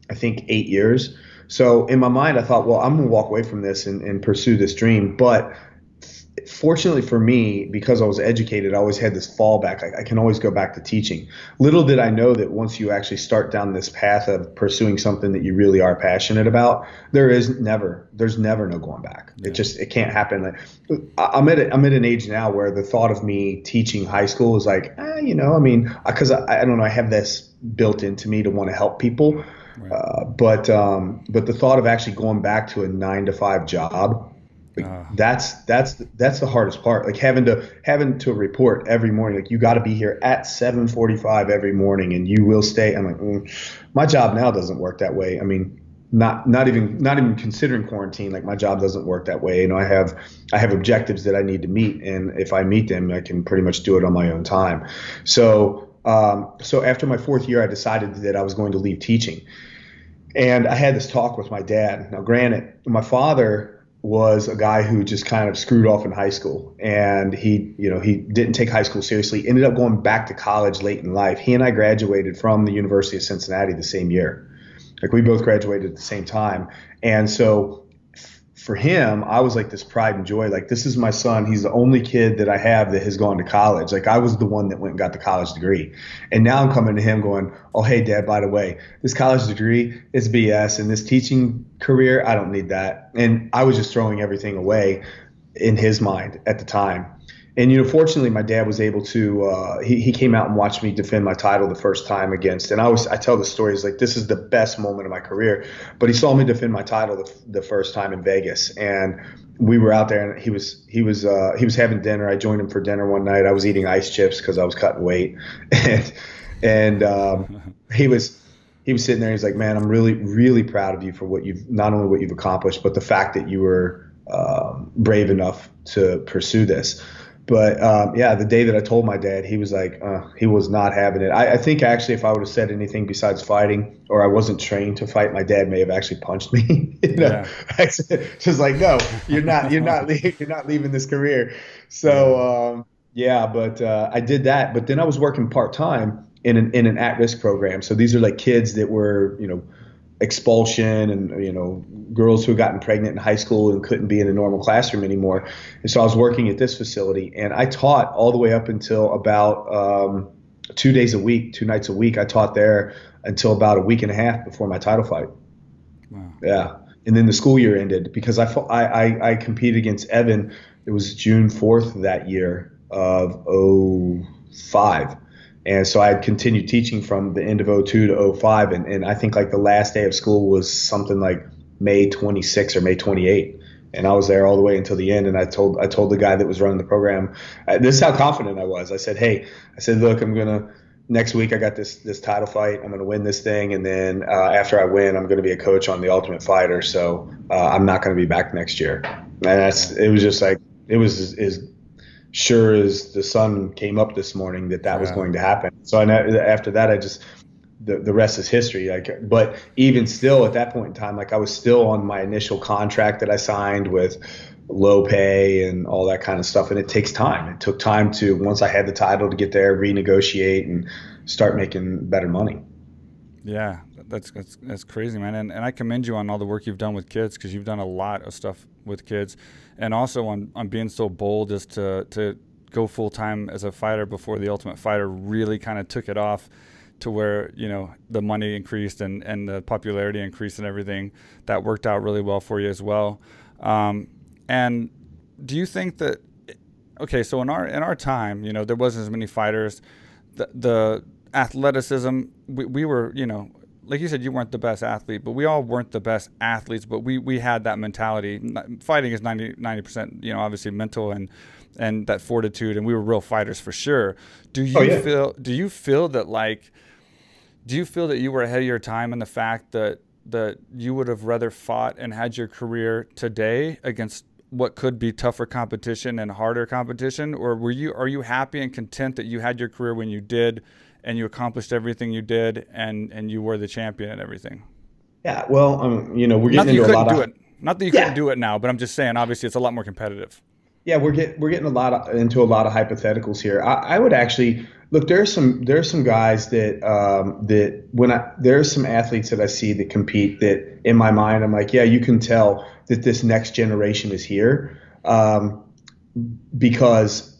I think, 8 years. So in my mind, I thought, well, I'm going to walk away from this and pursue this dream. But fortunately for me, because I was educated, I always had this fallback. I can always go back to teaching. Little did I know that once you actually start down this path of pursuing something that you really are passionate about, there's never no going back. Yeah. It can't happen. I'm at an age now where the thought of me teaching high school is like, because I don't know, I have this built into me to want to help people. Right. But the thought of actually going back to a 9-to-5 job, that's the hardest part. Like having to report every morning. Like you got to be here at 7:45 every morning, and you will stay. I'm like, my job now doesn't work that way. I mean, not even considering quarantine. Like my job doesn't work that way. I have objectives that I need to meet, and if I meet them, I can pretty much do it on my own time. So after my 4th year, I decided that I was going to leave teaching. And I had this talk with my dad. Now, granted, my father was a guy who just kind of screwed off in high school, and he didn't take high school seriously, ended up going back to college late in life. He and I graduated from the University of Cincinnati the same year. Like we both graduated at the same time. And so for him, I was like this pride and joy. Like, this is my son. He's the only kid that I have that has gone to college. Like, I was the one that went and got the college degree. And now I'm coming to him going, oh, hey, Dad, by the way, this college degree is BS. And this teaching career, I don't need that. And I was just throwing everything away in his mind at the time. And, fortunately, my dad was able to he came out and watched me defend my title the first time against. And I tell the stories like this is the best moment of my career. But he saw me defend my title the first time in Vegas. And we were out there, and he was having dinner. I joined him for dinner one night. I was eating ice chips because I was cutting weight. And he was sitting there. He's like, man, I'm really, really proud of you for not only what you've accomplished, but the fact that you were brave enough to pursue this. But the day that I told my dad, he was like, he was not having it. I think actually, if I would have said anything besides fighting, or I wasn't trained to fight, my dad may have actually punched me. Yeah. Just like, no, you're not leaving this career. So but I did that. But then I was working part time in an at-risk program. So these are like kids that were, expulsion and, girls who had gotten pregnant in high school and couldn't be in a normal classroom anymore. And so I was working at this facility, and I taught all the way up until about 2 nights a week. I taught there until about a week and a half before my title fight. Wow. Yeah. And then the school year ended because I competed against Evan. It was June 4th that year of 05. And so I had continued teaching from the end of 02 to 05. And I think like the last day of school was something like May 26 or May 28. And I was there all the way until the end. And I told the guy that was running the program, this is how confident I was. I said, hey, look, next week I got this title fight. I'm going to win this thing. And then after I win, I'm going to be a coach on The Ultimate Fighter. So I'm not going to be back next year. And it was just like, it was as sure as the sun came up this morning that was going to happen. So after that, the rest is history. But even still at that point in time, I was still on my initial contract that I signed with low pay and all that kind of stuff. And it takes time. It took time to, once I had the title, to get there, renegotiate and start making better money. Yeah, that's crazy, man. And I commend you on all the work you've done with kids, because you've done a lot of stuff with kids, and also on being so bold as to go full time as a fighter before The Ultimate Fighter really kind of took it off to where, the money increased and the popularity increased and everything. That worked out really well for you as well. And do you think that, okay, so in our time, there wasn't as many fighters. The athleticism, we were, like you said, you weren't the best athlete, but we all weren't the best athletes, but we had that mentality. Fighting is 90%, obviously mental and that fortitude, and we were real fighters for sure. Do you feel that you were ahead of your time in the fact that you would have rather fought and had your career today against what could be tougher competition and harder competition? Or are you happy and content that you had your career when you did, and you accomplished everything you did, and you were the champion and everything? Yeah, well, we're getting into a lot of... Not that you couldn't do it now, but I'm just saying, obviously, it's a lot more competitive. Yeah, we're getting into a lot of hypotheticals here. I would actually look. There's some guys there's some athletes that I see that compete that in my mind I'm like, yeah, you can tell that this next generation is here, because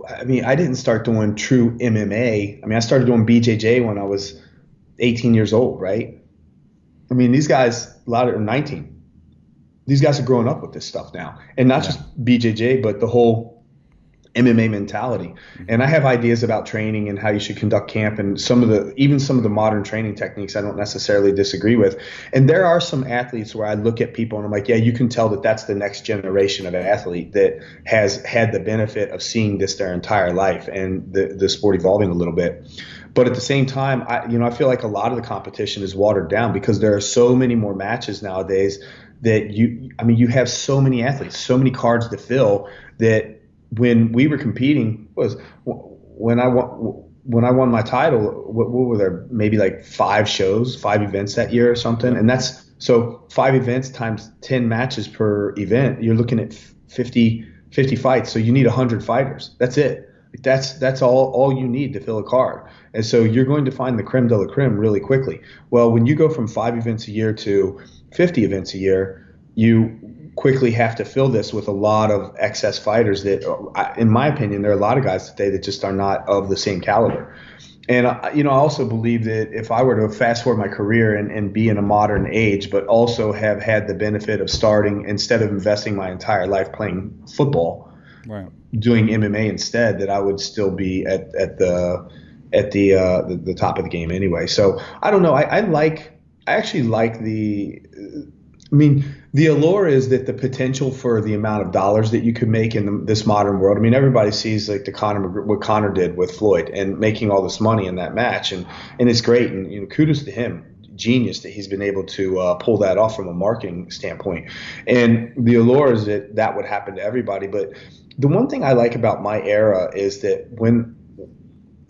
I didn't start doing true MMA. I started doing BJJ when I was 18 years old, right? These guys, a lot of them 19. These guys are growing up with this stuff now, and not just BJJ, but the whole MMA mentality. And I have ideas about training and how you should conduct camp, and some of the modern training techniques I don't necessarily disagree with. And there are some athletes where I look at people and I'm like, yeah, you can tell that that's the next generation of an athlete that has had the benefit of seeing this their entire life and the sport evolving a little bit. But at the same time, I feel like a lot of the competition is watered down because there are so many more matches nowadays that you have so many athletes, so many cards to fill, that when we were competing when I won my title, what were there, maybe like 5 events that year or something. And that's, so 5 events times 10 matches per event, you're looking at 50 fights. So you need 100 fighters. That's it. That's all you need to fill a card. And so you're going to find the creme de la creme really quickly. Well, when you go from 5 events a year to 50 events a year, you quickly have to fill this with a lot of excess fighters that, in my opinion, there are a lot of guys today that just are not of the same caliber. And, I also believe that if I were to fast forward my career and be in a modern age, but also have had the benefit of starting, instead of investing my entire life playing football, right, doing MMA instead, that I would still be at the top of the game anyway. So I don't know. I actually like the allure is that the potential for the amount of dollars that you could make in this modern world. Everybody sees like what Conor did with Floyd and making all this money in that match, and it's great. And kudos to him, genius that he's been able to pull that off from a marketing standpoint. And the allure is that would happen to everybody. But the one thing I like about my era is that when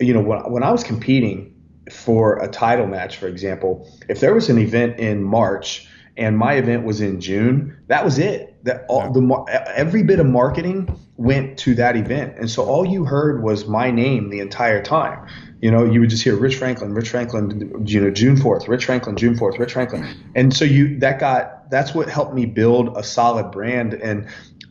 I was competing for a title match, for example, if there was an event in March and my event was in June, that was it. Every bit of marketing went to that event. And so all you heard was my name the entire time. You would just hear Rich Franklin, June 4th, Rich Franklin, June 4th, Rich Franklin. And so that's what helped me build a solid brand. And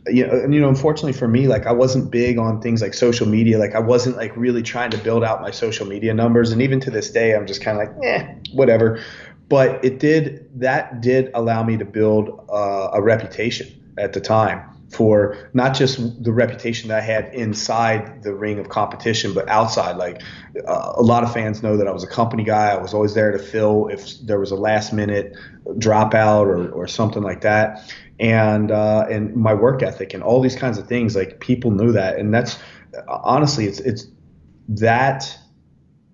unfortunately for me, like I wasn't big on things like social media. Like I wasn't like really trying to build out my social media numbers. And even to this day, I'm just kind of like, whatever. But that did allow me to build a reputation at the time, for not just the reputation that I had inside the ring of competition, but outside. Like a lot of fans know that I was a company guy. I was always there to fill if there was a last minute dropout or something like that. and my work ethic and all these kinds of things. Like, people knew that, and that's honestly, it's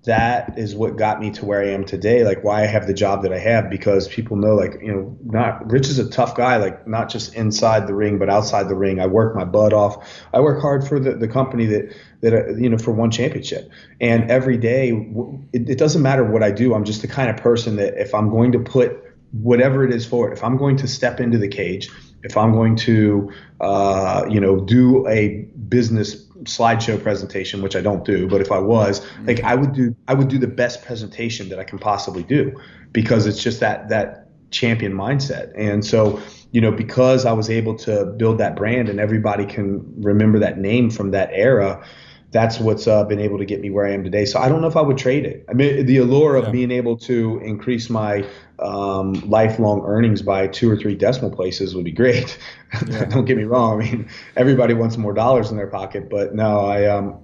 that is what got me to where I am today. Like, why I have the job that I have, because people know, like, not Rich is a tough guy, like, not just inside the ring, but outside the ring. I work my butt off. I work hard for the company that for one championship. And every day, it doesn't matter what I do. I'm just the kind of person that if I'm going to put whatever it is forward, if I'm going to step into the cage, if I'm going to, do a business slideshow presentation, which I don't do, but if I was, like, I would do the best presentation that I can possibly do, because it's just that champion mindset. And so, because I was able to build that brand and everybody can remember that name from that era, that's what's been able to get me where I am today. So I don't know if I would trade it. I mean, the allure of being able to increase my lifelong earnings by 2 or 3 decimal places would be great. Yeah. Don't get me wrong. I mean, everybody wants more dollars in their pocket, but no,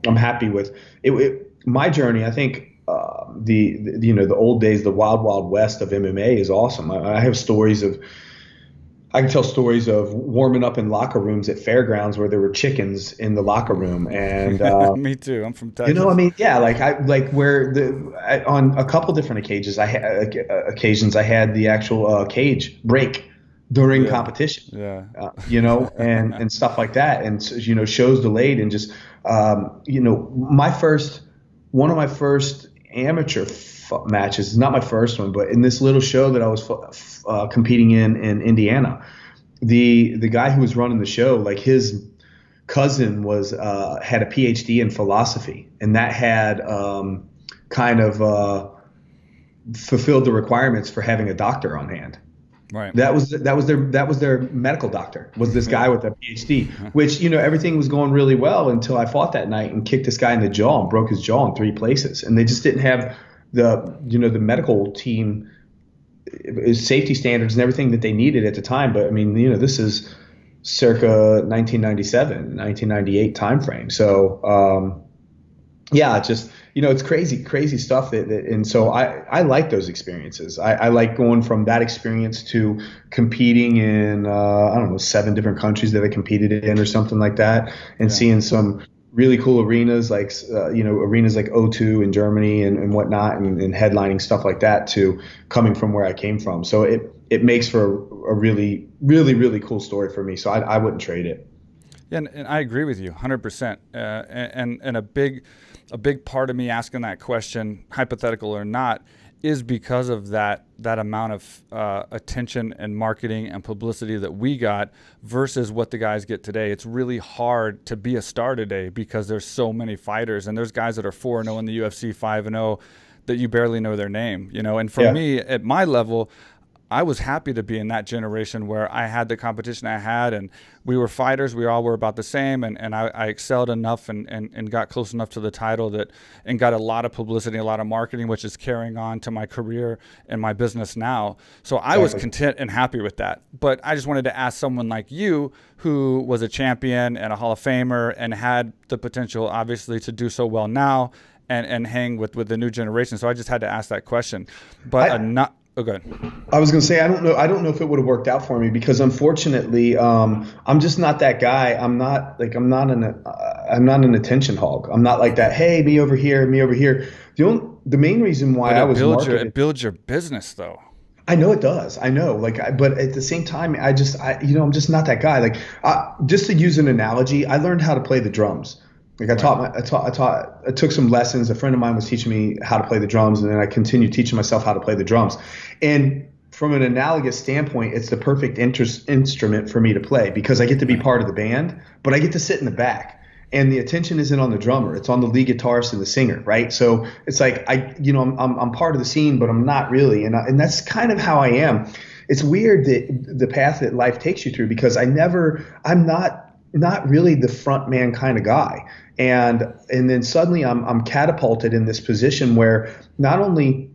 I'm happy with it. My journey, I think, the old days, the wild, wild west of MMA is awesome. I can tell stories of warming up in locker rooms at fairgrounds where there were chickens in the locker room, and me too. I'm from Texas. On a couple different occasions, I had the actual cage break during competition. And stuff like that, and shows delayed, and just one of my first amateur matches, not my first one, but in this little show that I was competing in Indiana, the guy who was running the show, like, his cousin had a PhD in philosophy, and that had fulfilled the requirements for having a doctor on hand. Right. That was their medical doctor, was this guy with a PhD, which, everything was going really well until I fought that night and kicked this guy in the jaw and broke his jaw in 3 places, and they just didn't have the medical team safety standards and everything that they needed at the time. But I mean, this is circa 1997, 1998 timeframe. So, just, it's crazy stuff and so I like those experiences. I like going from that experience to competing in, 7 different countries that I competed in or something like that, and seeing some really cool arenas like O2 in Germany and whatnot, and headlining stuff like that, to coming from where I came from. So it makes for a really, really, really cool story for me. So I wouldn't trade it. Yeah, and I agree with you 100%. And a big part of me asking that question, hypothetical or not, is because of that amount of attention and marketing and publicity that we got versus what the guys get today. It's really hard to be a star today because there's so many fighters, and there's guys that are 4-0 in the UFC, 5-0, that you barely know their name, And for me, at my level, I was happy to be in that generation where I had the competition I had, and we were fighters. We all were about the same, and I excelled enough and got close enough to the title and got a lot of publicity, a lot of marketing, which is carrying on to my career and my business now. So I was content and happy with that. But I just wanted to ask someone like you, who was a champion and a Hall of Famer and had the potential, obviously, to do so well now and hang with the new generation. So I just had to ask that question. But Oh, good. I was going to say, I don't know if it would have worked out for me, because unfortunately, I'm just not that guy. I'm not an attention hog. I'm not like that. Hey, me over here, me over here. The main reason why it builds your business, though. I know it does. I know, but at the same time, I'm just not that guy. Just to use an analogy, I learned how to play the drums. I took some lessons. A friend of mine was teaching me how to play the drums, and then I continued teaching myself how to play the drums. And from an analogous standpoint, it's the perfect instrument for me to play, because I get to be part of the band, but I get to sit in the back, and the attention isn't on the drummer; it's on the lead guitarist and the singer, right? So it's like I'm part of the scene, but I'm not really, and that's kind of how I am. It's weird that the path that life takes you through, because I'm not really the front man kind of guy. And then suddenly I'm catapulted in this position where not only,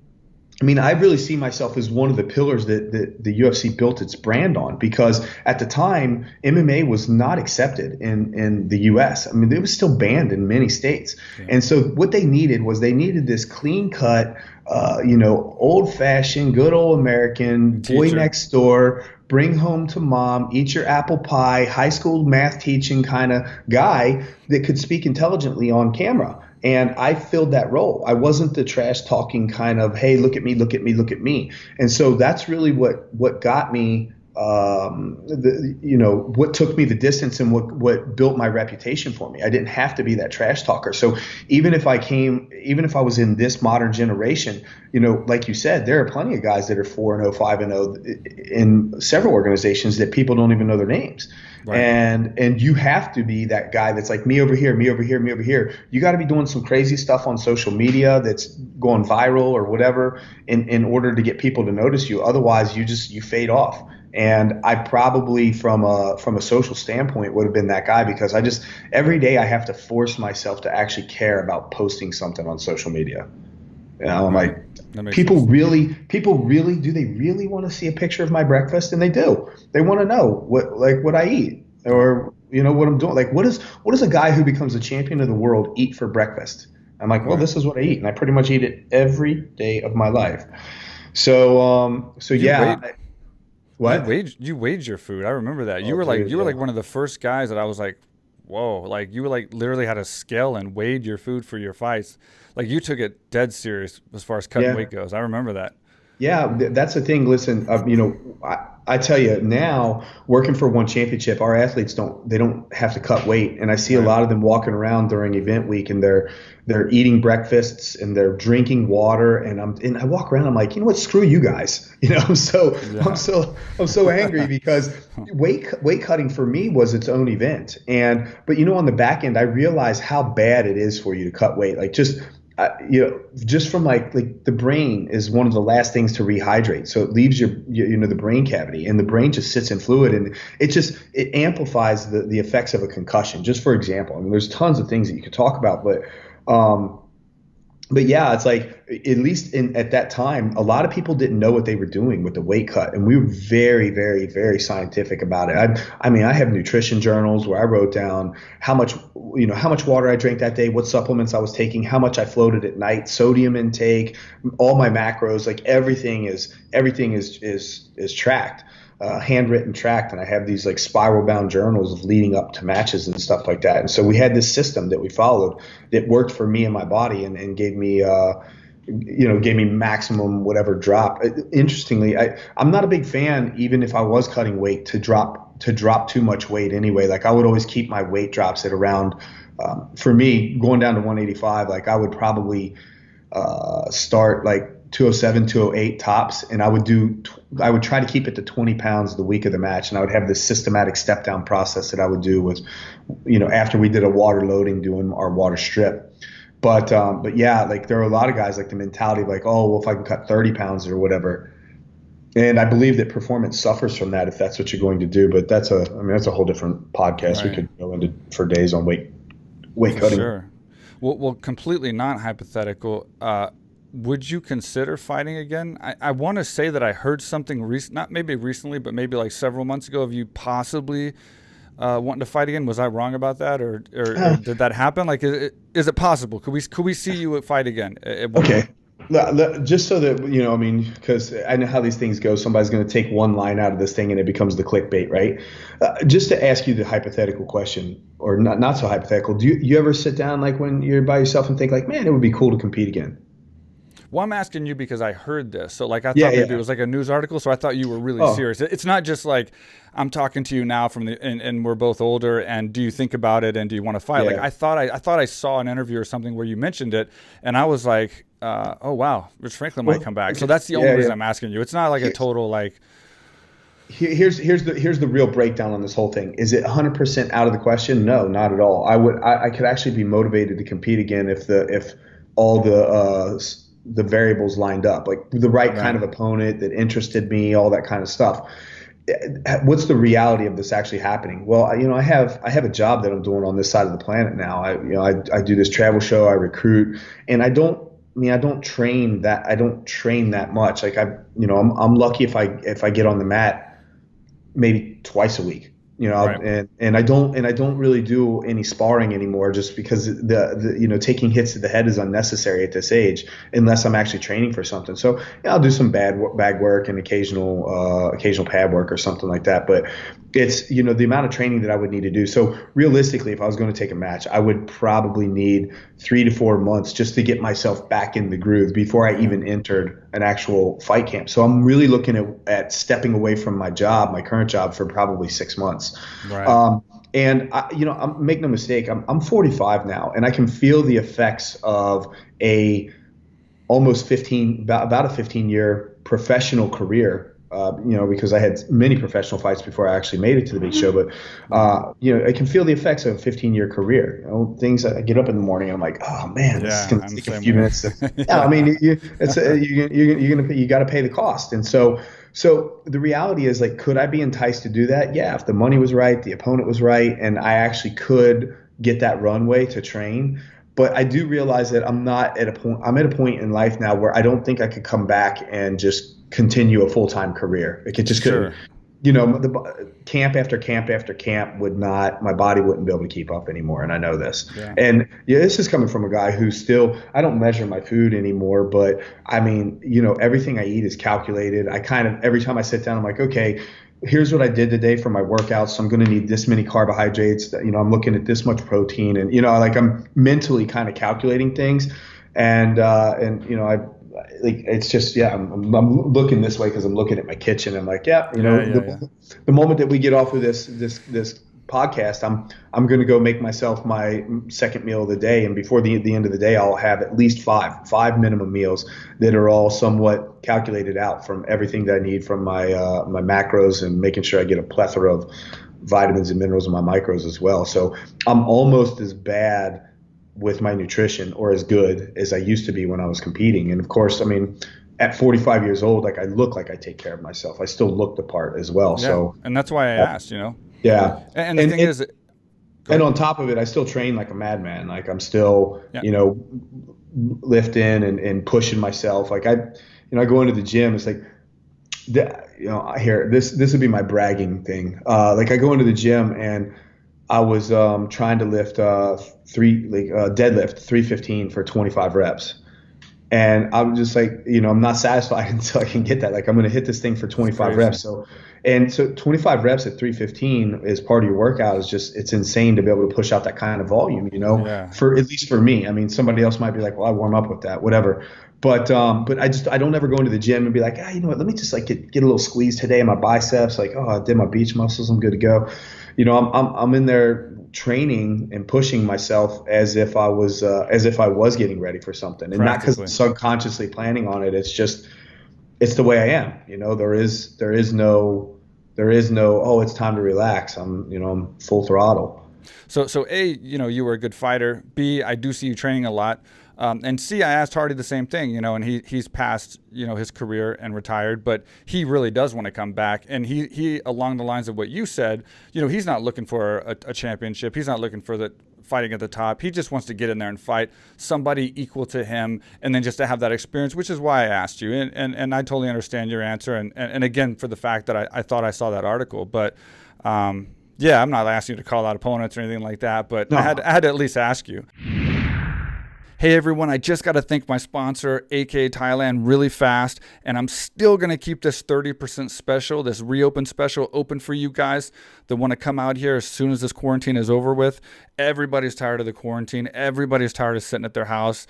I really see myself as one of the pillars that the UFC built its brand on, because at the time MMA was not accepted in the US. It was still banned in many states. Yeah. And so what they needed this clean cut, old fashioned, good old American boy next door bring home to mom, eat your apple pie, high school math teaching kind of guy that could speak intelligently on camera. And I filled that role. I wasn't the trash talking kind of, hey, look at me, look at me, look at me. And so that's really what got me, what took me the distance and what built my reputation for me. I didn't have to be that trash talker. So even if I was in this modern generation, like you said, there are plenty of guys that are 4-0, 5-0 in several organizations that people don't even know their names. Right. And you have to be that guy that's like me over here, me over here, me over here. You got to be doing some crazy stuff on social media that's going viral or whatever in order to get people to notice you. Otherwise, you fade off. And I probably from a social standpoint would have been that guy, because every day I have to force myself to actually care about posting something on social media. I'm like, people really, do they really want to see a picture of my breakfast? And they do. They want to know what I eat, or what I'm doing. Like, what does a guy who becomes a champion of the world eat for breakfast? I'm like, well, this is what I eat, and I pretty much eat it every day of my life. So yeah. What? You weighed your food. I remember that. You were like one of the first guys that I was like, whoa, like you were like literally had a scale and weighed your food for your fights. Like you took it dead serious as far as cutting weight goes. I remember that. Yeah, that's the thing. Listen, I tell you now, working for One Championship, our athletes don't have to cut weight, and I see a lot of them walking around during event week, and they're eating breakfasts and they're drinking water, and I walk around, I'm like, you know what? Screw you guys. I'm so angry because weight cutting for me was its own event, but on the back end, I realized how bad it is for you to cut weight, like just from like the brain is one of the last things to rehydrate. So it leaves the brain cavity, and the brain just sits in fluid, and it amplifies the effects of a concussion. Just for example, I mean, there's tons of things that you could talk about, but yeah, it's like, at least at that time, a lot of people didn't know what they were doing with the weight cut, and we were very, very, very scientific about it. I mean, I have nutrition journals where I wrote down how much water I drank that day, what supplements I was taking, how much I floated at night, sodium intake, all my macros, like everything is tracked. Handwritten tracked, and I have these like spiral bound journals of leading up to matches and stuff like that. And so we had this system that we followed that worked for me and my body, and gave me maximum whatever drop. Interestingly, I'm not a big fan, even if I was cutting weight, to drop too much weight anyway. Like I would always keep my weight drops at around, for me, going down to 185, like I would probably start like 207, 208 tops, and I would try to keep it to 20 pounds the week of the match, and I would have this systematic step down process that I would do with, after we did a water loading, doing our water strip. But yeah, like there are a lot of guys like the mentality of like, oh, well, if I can cut 30 pounds or whatever. And I believe that performance suffers from that if that's what you're going to do. But that's a whole different podcast. Right. We could go into for days on weight cutting. Sure. Well, completely not hypothetical. Would you consider fighting again? I want to say that I heard something not maybe recently, but maybe like several months ago of you possibly wanting to fight again. Was I wrong about that, or did that happen? Like, is it possible? Could we see you fight again? Okay. Just so that, because I know how these things go. Somebody's going to take one line out of this thing and it becomes the clickbait, right? Just to ask you the hypothetical question, or not so hypothetical. Do you ever sit down like when you're by yourself and think like, man, it would be cool to compete again? Well, I'm asking you because I heard this. So like I thought maybe it was like a news article. So I thought you were really serious. It's not just like I'm talking to you now and we're both older, and do you think about it and do you want to fight? Yeah. Like I thought I saw an interview or something where you mentioned it, and I was like, oh wow, Rich Franklin might come back. Okay. So that's the only reason I'm asking you. It's not like a total like. Here's the real breakdown on this whole thing. Is it 100% out of the question? No, not at all. I could actually be motivated to compete again if all the variables lined up, like the right kind of opponent that interested me, all that kind of stuff. What's the reality of this actually happening? Well, I have a job that I'm doing on this side of the planet now. I do this travel show, I recruit, and I don't train that much. Like I'm lucky if I get on the mat maybe twice a week. Right. and I don't really do any sparring anymore, just because the taking hits to the head is unnecessary at this age, unless I'm actually training for something. So yeah, I'll do some bag work and occasional pad work or something like that. But it's, the amount of training that I would need to do. So realistically, if I was going to take a match, I would probably need 3 to 4 months just to get myself back in the groove before I even entered an actual fight camp. So I'm really looking at stepping away from my current job, for probably 6 months. Right. And make no mistake, I'm 45 now, and I can feel the effects of about a 15-year professional career. Because I had many professional fights before I actually made it to the big show. But, I can feel the effects of a 15-year career. Things I get up in the morning, I'm like, oh man, this is going to take a few minutes. I mean, you got to pay the cost. And so the reality is, like, could I be enticed to do that? Yeah, if the money was right, the opponent was right, and I actually could get that runway to train. But I do realize that I'm at a point in life now where I don't think I could come back and just continue a full-time career. It just couldn't. The camp after camp after camp my body wouldn't be able to keep up anymore. And I know this. Yeah. And this is coming from a guy who I don't measure my food anymore, but I mean, everything I eat is calculated. Every time I sit down, I'm like, okay, here's what I did today for my workouts. So I'm going to need this many carbohydrates. I'm looking at this much protein, and I'm mentally kind of calculating things, and it's just, I'm looking this way because I'm looking at my kitchen. I'm like, the moment that we get off of this podcast, I'm going to go make myself my second meal of the day, and before the end of the day, I'll have at least five minimum meals that are all somewhat calculated out from everything that I need from my macros, and making sure I get a plethora of vitamins and minerals in my micros as well. So I'm almost as bad with my nutrition, or as good as I used to be when I was competing. And of course, I mean, at 45 years old, like, I look like I take care of myself. I still look the part as well. Yeah. So, and that's why I asked, Yeah. And the thing is, and on top of it, I still train like a madman. Like, I'm still, lifting and pushing myself. Like, I go into the gym. It's like, this would be my bragging thing. Like, I go into the gym, and I was trying to lift deadlift 315 for 25 reps. And I'm just like, I'm not satisfied until I can get that. Like, I'm going to hit this thing for 25 reps. So 25 reps at 315 is part of your workout. It's insane to be able to push out that kind of volume, for, at least for me. I mean, somebody else might be like, well, I warm up with that, whatever. But I don't ever go into the gym and be like, you know what, let me just, like, get a little squeeze today in my biceps. Like, I did my beach muscles, I'm good to go. I'm in there training and pushing myself as if I was getting ready for something, and not because I'm subconsciously planning on it. It's just, it's the way I am. There is no, oh, it's time to relax. I'm full throttle. So A, you were a good fighter. B, I do see you training a lot. And C, I asked Hardy the same thing, and he's passed, his career and retired, but he really does want to come back. And he along the lines of what you said, he's not looking for a championship. He's not looking for the fighting at the top. He just wants to get in there and fight somebody equal to him, and then just to have that experience, which is why I asked you. And I totally understand your answer. And again, for the fact that I thought I saw that article, but I'm not asking you to call out opponents or anything like that, but no. I had to at least ask you. Hey everyone, I just got to thank my sponsor, AKA Thailand, really fast, and I'm still going to keep this 30% special, this reopen special, open for you guys that want to come out here as soon as this quarantine is over with. Everybody's tired of the quarantine. Everybody's tired of sitting at their house.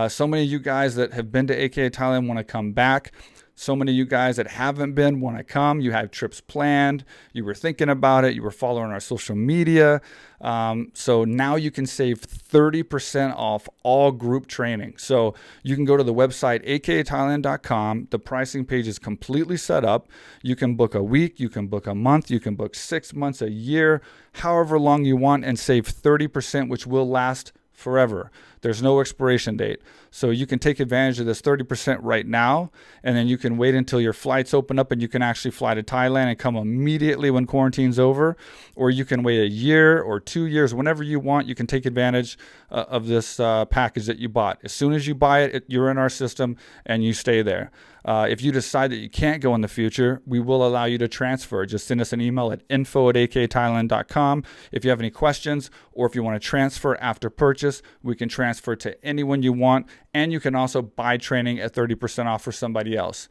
So many of you guys that have been to AKA Thailand want to come back. So many of you guys that haven't been want to come. You have trips planned. You were thinking about it. You were following our social media. So now you can save 30% off all group training. So you can go to the website, akathailand.com. The pricing page is completely set up. You can book a week. You can book a month. You can book 6 months, a year, however long you want, and save 30%, which will last forever. There's no expiration date. So you can take advantage of this 30% right now, and then you can wait until your flights open up and you can actually fly to Thailand and come immediately when quarantine's over, or you can wait a year or 2 years, whenever you want. You can take advantage of this package that you bought. As soon as you buy it, you're in our system and you stay there. If you decide that you can't go in the future, we will allow you to transfer. Just send us an email at info@akathailand.com. If you have any questions, or if you want to transfer after purchase, we can transfer to anyone you want. And you can also buy training at 30% off for somebody else.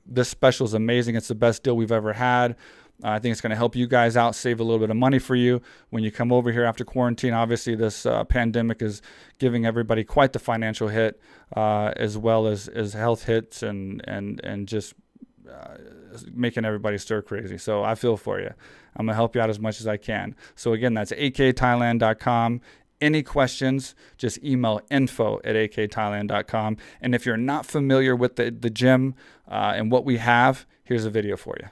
This special is amazing. It's the best deal we've ever had. I think it's going to help you guys out, save a little bit of money for you when you come over here after quarantine. Obviously, this pandemic is giving everybody quite the financial hit, as well as health hits and just making everybody stir crazy. So I feel for you. I'm going to help you out as much as I can. So again, that's akathailand.com. Any questions, just email info@akathailand.com. And if you're not familiar with the gym and what we have, here's a video for you.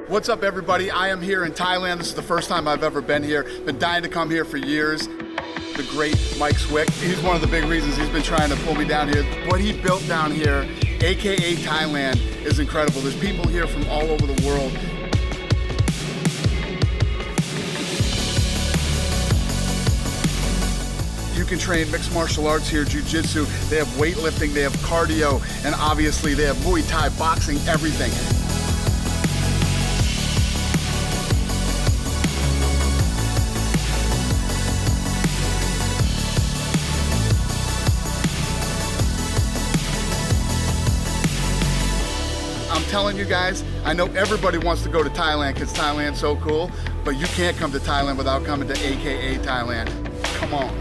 What's up, everybody? I am here in Thailand. This is the first time I've ever been here. Been dying to come here for years. The great Mike Swick, he's one of the big reasons he's been trying to pull me down here. What he built down here, AKA Thailand, is incredible. There's people here from all over the world. You can train mixed martial arts here, jiu-jitsu. They have weightlifting, they have cardio, and obviously they have Muay Thai, boxing, everything. I'm telling you guys, I know everybody wants to go to Thailand because Thailand's so cool, but you can't come to Thailand without coming to AKA Thailand. Come on.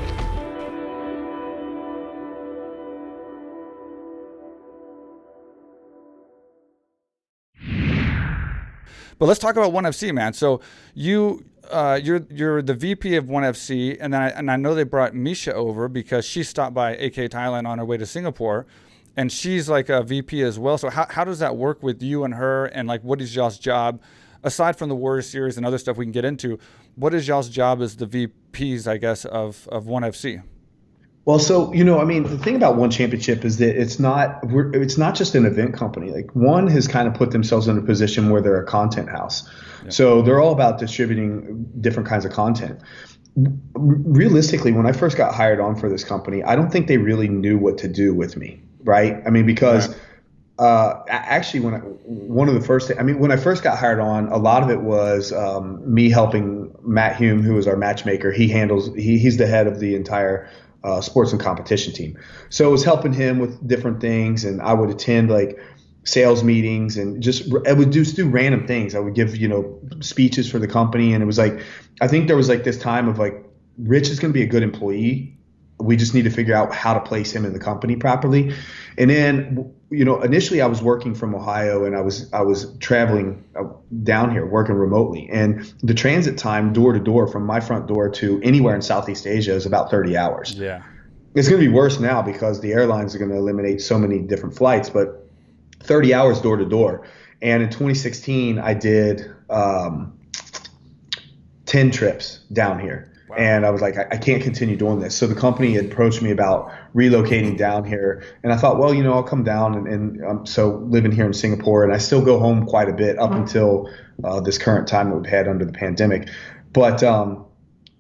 But let's talk about ONE FC, man. So you're the VP of ONE FC, and I know they brought Misha over because she stopped by AKA Thailand on her way to Singapore. And she's like a VP as well. So how does that work with you and her? And like, what is y'all's job, aside from the Warrior Series and other stuff we can get into, what is y'all's job as the VPs, I guess, of ONE FC? Well, so, I mean, the thing about One Championship is that it's not just an event company. Like, One has kind of put themselves in a position where they're a content house. Yeah. So they're all about distributing different kinds of content. Realistically, when I first got hired on for this company, I don't think they really knew what to do with me. Right. I mean, because actually, when I first got hired on, a lot of it was me helping Matt Hume, who is our matchmaker. He's the head of the entire sports and competition team. So it was helping him with different things. And I would attend like sales meetings and I would just do random things. I would give, speeches for the company. And it was like, I think there was like this time of like, Rich is going to be a good employee. We just need to figure out how to place him in the company properly. And then, initially I was working from Ohio and I was traveling down here working remotely. And the transit time door to door from my front door to anywhere in Southeast Asia is about 30 hours. Yeah. It's going to be worse now because the airlines are going to eliminate so many different flights, but 30 hours door to door. And in 2016, I did 10 trips down here. Wow. And I was like, I can't continue doing this. So the company had approached me about relocating down here. And I thought, well, I'll come down and I'm so living here in Singapore. And I still go home quite a bit up until this current time that we've had under the pandemic. But I'm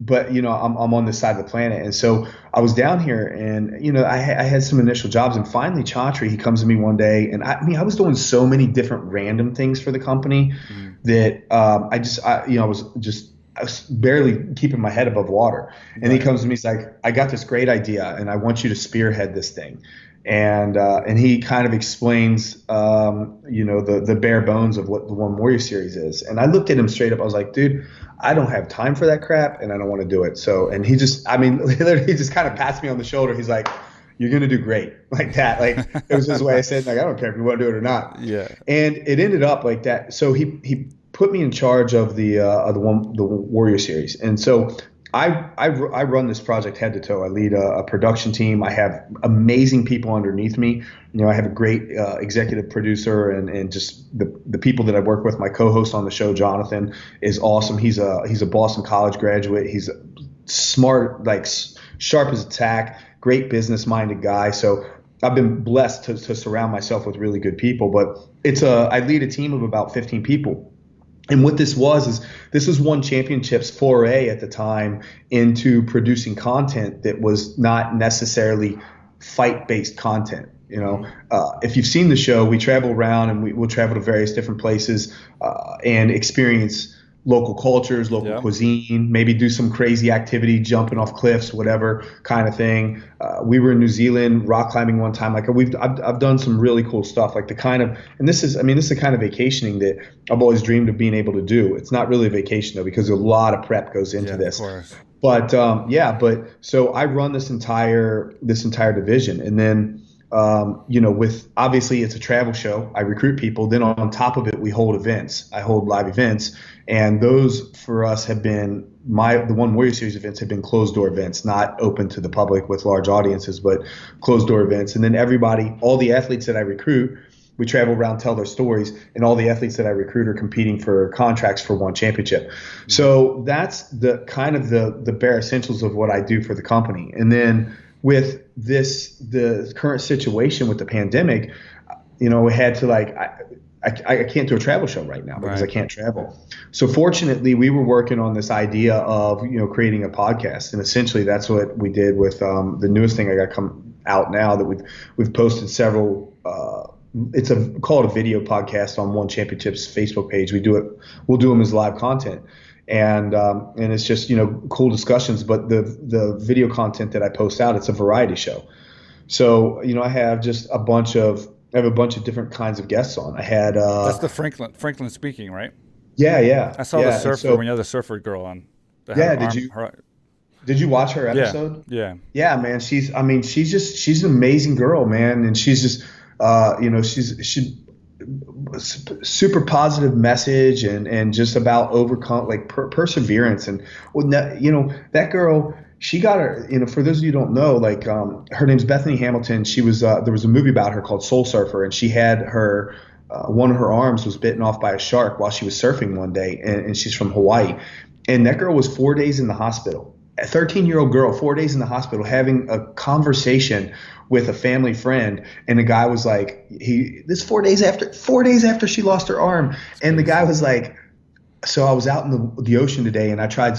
on this side of the planet. And so I was down here and, I had some initial jobs. And finally, Chantry, he comes to me one day. And I was doing so many different random things for the company that I was barely keeping my head above water. And he comes to me, he's like, I got this great idea and I want you to spearhead this thing. And he kind of explains, the bare bones of what the One Warrior Series is. And I looked at him straight up. I was like, dude, I don't have time for that crap and I don't want to do it. So, and he just kind of passed me on the shoulder. He's like, you're going to do great, like that. Like, it was his way of saying, like, I don't care if you want to do it or not. Yeah. And it ended up like that. So he put me in charge of the Warrior Series. And so I run this project head to toe. I lead a production team. I have amazing people underneath me. I have a great executive producer and just the people that I work with. My co-host on the show, Jonathan, is awesome. He's a Boston College graduate. He's smart, like sharp as a tack, great business-minded guy. So I've been blessed to surround myself with really good people. But I lead a team of about 15 people. And what this was One Championship's foray at the time into producing content that was not necessarily fight-based content. If you've seen the show, we travel around and we'll travel to various different places and experience local cultures, local cuisine, maybe do some crazy activity, jumping off cliffs, whatever kind of thing. We were in New Zealand rock climbing one time. Like I've done some really cool stuff. Like this is the kind of vacationing that I've always dreamed of being able to do. It's not really a vacation though, because a lot of prep goes into this. Of course. But so I run this entire division, and then with obviously it's a travel show. I recruit people. Then on top of it, we hold events. I hold live events, and those for us have been the One Warrior Series events have been closed door events, not open to the public with large audiences, but closed door events. And then all the athletes that I recruit, we travel around, tell their stories, and all the athletes that I recruit are competing for contracts for one championship. So that's the kind of the bare essentials of what I do for the company. And then with the current situation with the pandemic, we had to I can't do a travel show right now because I can't travel. So fortunately, we were working on this idea of creating a podcast, and essentially that's what we did with the newest thing I got come out now that we've posted several. It's called a video podcast on One Championship's Facebook page. We'll do them as live content. And it's just cool discussions, but the video content that I post out, it's a variety show. So I have just a bunch of different kinds of guests on. I had that's the Franklin speaking, right? Yeah. I saw the surfer when you had the surfer girl on. Did you watch her episode? Yeah, man. She's an amazing girl, man, and she's just she's super positive message and just about overcome perseverance. And that girl, she got her, for those of you who don't know, her name's Bethany Hamilton. She was there was a movie about her called Soul Surfer, and she had her one of her arms was bitten off by a shark while she was surfing one day, and she's from Hawaii. And that girl was 4 days in the hospital. A 13-year-old girl, 4 days in the hospital, having a conversation with a family friend, and the guy was like, 4 days after she lost her arm, and the guy was like, so I was out in the ocean today, and I tried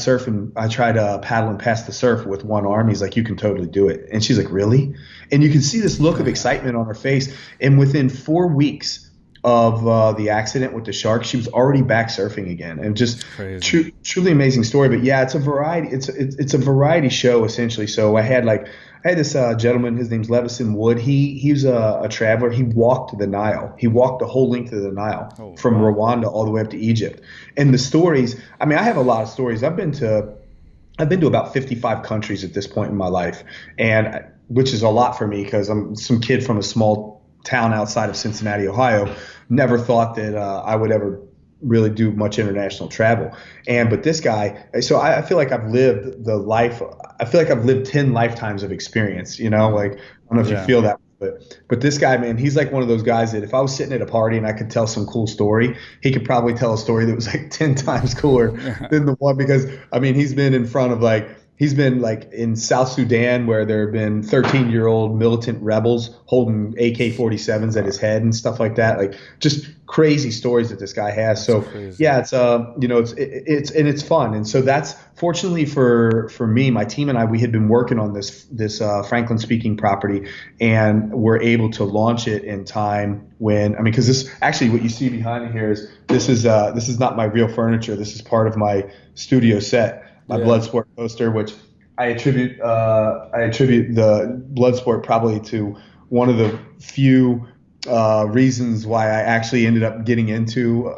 paddling past the surf with one arm. He's like, you can totally do it. And she's like, really? And you can see this look of excitement on her face. And within 4 weeks of the accident with the shark, she was already back surfing again, and just truly amazing story. But yeah, it's a variety. It's a variety show essentially. So I had this gentleman. His name's Levison Wood. He was a traveler. He walked the Nile. He walked the whole length of the Nile from Rwanda all the way up to Egypt. And the stories. I mean, I have a lot of stories. I've been to about 55 countries at this point in my life, and which is a lot for me because I'm some kid from a small town outside of Cincinnati, Ohio. Never thought that I would ever really do much international travel. But this guy, so I feel like I've lived the life. I feel like I've lived 10 lifetimes of experience. I don't know if you feel that, but this guy, man, he's like one of those guys that if I was sitting at a party and I could tell some cool story, he could probably tell a story that was like 10 times cooler than the one, because I mean, he's been in front of he's been in South Sudan where there have been 13-year-old militant rebels holding AK-47s at his head and stuff like that. Just crazy stories that this guy has. So yeah, it's fun. And so that's fortunately for me, my team and I, we had been working on this Franklin speaking property, and we're able to launch it in time because this actually what you see behind me here is this is not my real furniture. This is part of my studio set. My Bloodsport poster, which I attribute the Bloodsport probably to one of the few reasons why I actually ended up getting into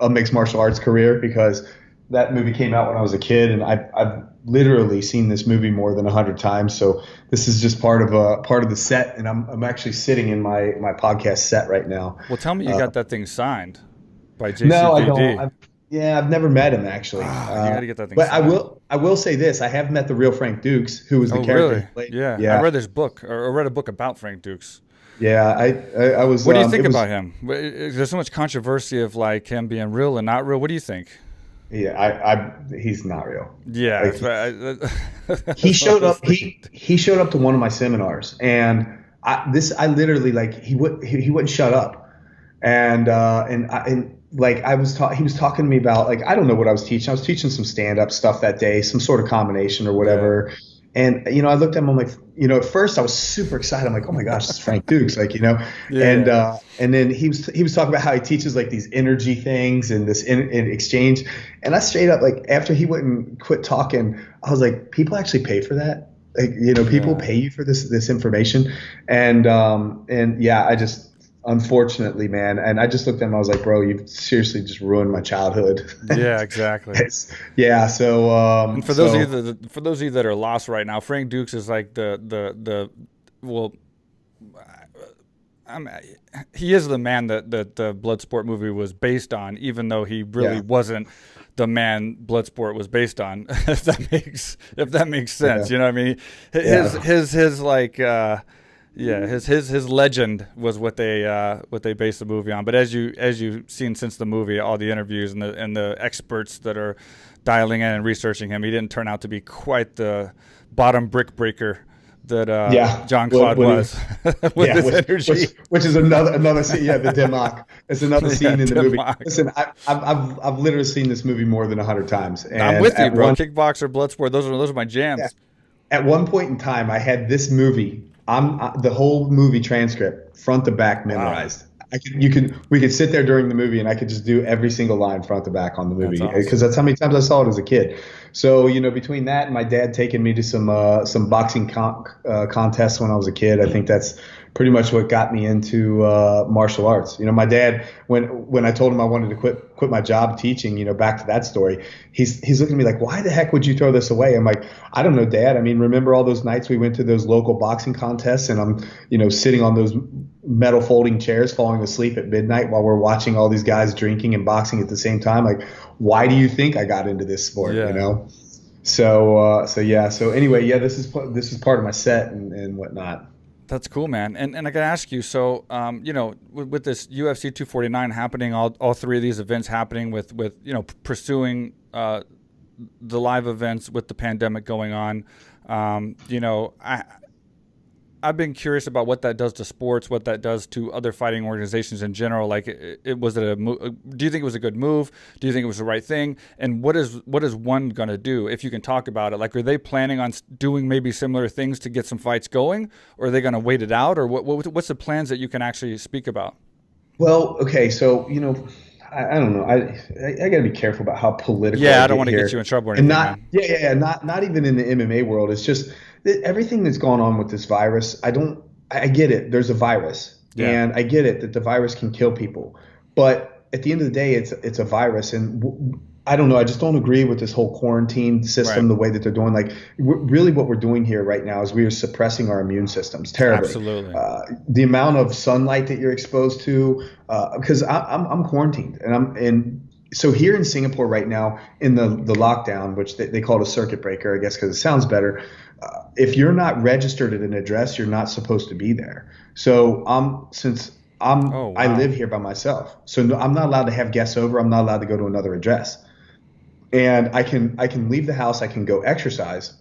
a mixed martial arts career, because that movie came out when I was a kid, and I've literally seen this movie more than 100 times. So this is just part of the set, and I'm actually sitting in my podcast set right now. Well, tell me you got that thing signed by JCVD. No, I don't. I've never met him actually. You got to get that thing. But signed. I will say this: I have met the real Frank Dux, who was the character. Really? Yeah. I read this book, or read a book about Frank Dux. Yeah, I was. What do you think about him? There's so much controversy of him being real and not real. What do you think? Yeah, he's not real. Yeah, he showed up. He showed up to one of my seminars, and I literally he wouldn't shut up, and he was talking to me about I don't know what I was teaching. I was teaching some stand-up stuff that day, some sort of combination or whatever. And, I looked at him, I'm like, at first I was super excited. I'm like, oh my gosh, it's Frank Dux. Like, and then he was talking about how he teaches like these energy things and this in exchange. And I straight up, like, after he went and quit talking, I was like, people actually pay for that. Like, people pay you for this information. And yeah, I just, unfortunately, man. And I just looked at him, I was like, bro, you've seriously just ruined my childhood. Yeah, exactly. Yeah. So, and for those of you that are lost right now, Frank Dux is like he is the man that the Bloodsport movie was based on, even though he really wasn't the man Bloodsport was based on. If that makes sense, you know what I mean? His legend was what they based the movie on. But as you've seen since the movie, all the interviews and the experts that are dialing in and researching him, he didn't turn out to be quite the bottom brick breaker that John Claude was with his energy. Which is another scene. Yeah, the Democ. It's another scene in the movie. Listen, I've literally seen this movie more than 100 times. And I'm with you, bro. Kickboxer, Bloodsport, those are my jams. Yeah. At one point in time, I had this movie. The whole movie transcript front to back memorized. We could sit there during the movie and I could just do every single line front to back on the movie because that's how many times I saw it as a kid. So between that and my dad taking me to some boxing contests when I was a kid, I think that's pretty much what got me into martial arts. My dad, when I told him I wanted to quit my job teaching, back to that story, he's looking at me like, why the heck would you throw this away? I'm like, I don't know, Dad. I mean, remember all those nights we went to those local boxing contests and I'm, sitting on those metal folding chairs falling asleep at midnight while we're watching all these guys drinking and boxing at the same time. Like, why do you think I got into this sport? So anyway, this is part of my set and whatnot. That's cool, man. And I got to ask you, so, with this UFC 249 happening, all three of these events happening with pursuing the live events with the pandemic going on, I've been curious about what that does to sports, what that does to other fighting organizations in general. Like, do you think it was a good move? Do you think it was the right thing? And what is one going to do, if you can talk about it? Like, are they planning on doing maybe similar things to get some fights going, or are they going to wait it out, or what's the plans that you can actually speak about? Well, okay, so I don't know. I got to be careful about how political. Yeah, I don't want to get you in trouble or anything. And not even in the MMA world. It's just everything that's gone on with this virus. I get it. There's a virus, and I get it that the virus can kill people. But at the end of the day, it's a virus, and I don't know. I just don't agree with this whole quarantine system, the way that they're doing. Like, really, what we're doing here right now is we are suppressing our immune systems terribly. Absolutely. The amount of sunlight that you're exposed to, because I'm quarantined, and so here in Singapore right now in the lockdown, which they call it a circuit breaker, I guess, because it sounds better. If you're not registered at an address, you're not supposed to be there. So I live here by myself, so I'm not allowed to have guests over. I'm not allowed to go to another address. And I can leave the house. I can go exercise.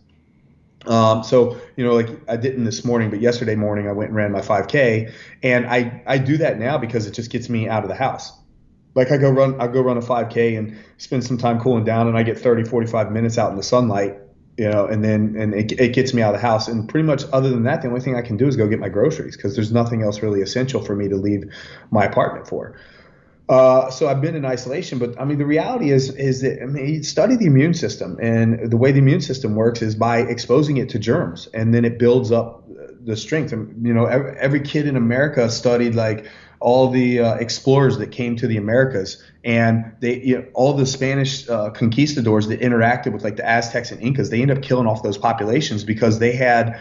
So like I didn't this morning, but yesterday morning I went and ran my 5K, and I do that now because it just gets me out of the house. Like I'll go run a 5K and spend some time cooling down, and I get 30, 45 minutes out in the sunlight, and it gets me out of the house. And pretty much other than that, the only thing I can do is go get my groceries because there's nothing else really essential for me to leave my apartment for. So I've been in isolation, but I mean, the reality is that study the immune system, and the way the immune system works is by exposing it to germs, and then it builds up the strength. And, every kid in America studied like all the explorers that came to the Americas, and they, all the Spanish conquistadors that interacted with like the Aztecs and Incas, they ended up killing off those populations because they had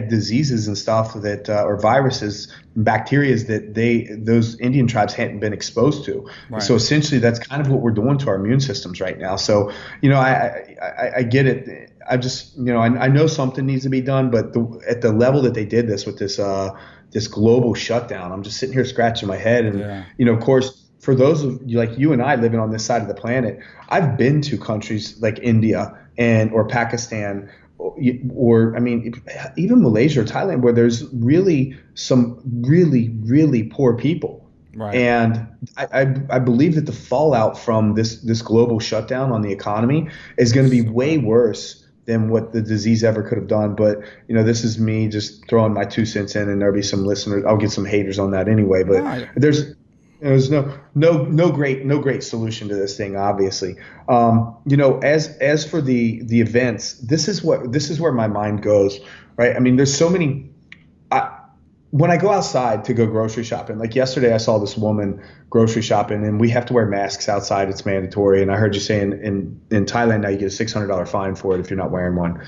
diseases and stuff that or viruses and bacteria that those Indian tribes hadn't been exposed to. Right. So essentially that's kind of what we're doing to our immune systems right now. So, I get it. I just, I know something needs to be done, but at the level that they did this with this global shutdown, I'm just sitting here scratching my head. And, of course, for those of like you and I living on this side of the planet, I've been to countries like India or Pakistan, or I mean, even Malaysia or Thailand, where there's really some really, really poor people. Right. And I believe that the fallout from this global shutdown on the economy is going to be way worse than what the disease ever could have done. But, this is me just throwing my 2 cents in, and there'll be some listeners. I'll get some haters on that anyway. But there's no great solution to this thing, obviously. As for the events, this is where my mind goes, right? I mean, there's so many. When I go outside to go grocery shopping, like yesterday, I saw this woman grocery shopping, and we have to wear masks outside. It's mandatory. And I heard you saying in Thailand now you get a $600 fine for it if you're not wearing one.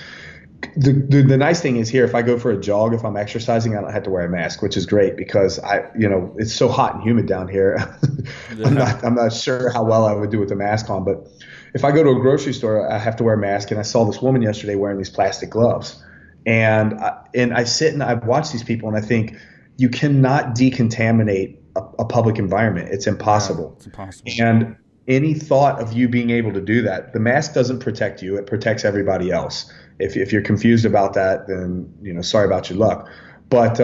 The nice thing is here, if I go for a jog, if I'm exercising, I don't have to wear a mask, which is great because it's so hot and humid down here. I'm not sure how well I would do with the mask on, but if I go to a grocery store, I have to wear a mask. And I saw this woman yesterday wearing these plastic gloves. And I sit and I watch these people, and I think you cannot decontaminate a public environment. It's impossible. Yeah, it's impossible. And any thought of you being able to do that, the mask doesn't protect you. It protects everybody else. If you're confused about that, then, sorry about your luck. But,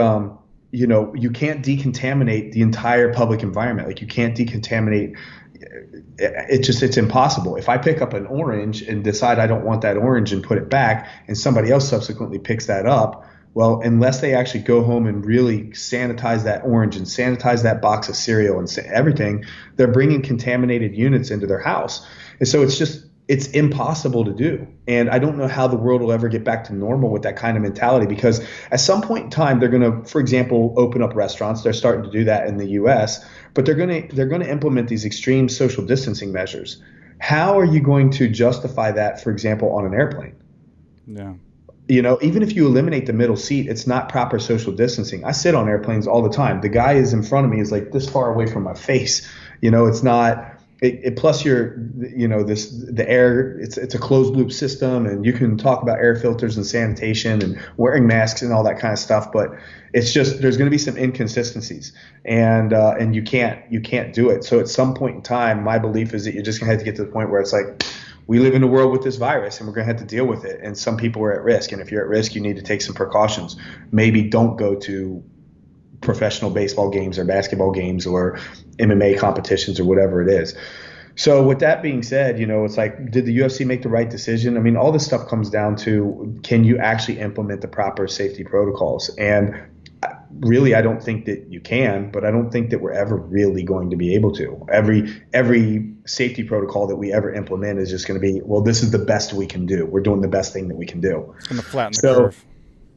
you can't decontaminate the entire public environment. Like, you can't decontaminate it's impossible. If I pick up an orange and decide I don't want that orange and put it back, and somebody else subsequently picks that up, well, unless they actually go home and really sanitize that orange and sanitize that box of cereal and everything, they're bringing contaminated units into their house. And so it's impossible to do. And I don't know how the world will ever get back to normal with that kind of mentality, because at some point in time, they're going to, for example, open up restaurants. They're starting to do that in the US, but they're going to implement these extreme social distancing measures. How are you going to justify that, for example, on an airplane? Yeah. Even if you eliminate the middle seat, it's not proper social distancing. I sit on airplanes all the time. The guy is in front of me is like this far away from my face. It's not. Plus the air, it's a closed loop system, and you can talk about air filters and sanitation and wearing masks and all that kind of stuff, but it's just, there's going to be some inconsistencies, and you can't do it. So at some point in time, my belief is that you're just going to have to get to the point where it's like, we live in a world with this virus, and we're going to have to deal with it. And some people are at risk. And if you're at risk, you need to take some precautions. Maybe don't go to professional baseball games or basketball games or MMA competitions or whatever it is. So with that being said, it's like, did the UFC make the right decision? I mean, all this stuff comes down to, can you actually implement the proper safety protocols? And really, I don't think that you can, but I don't think that we're ever really going to be able to. Every safety protocol that we ever implement is just going to be, well, this is the best we can do. We're doing the best thing that we can do. It's going to flatten the curve.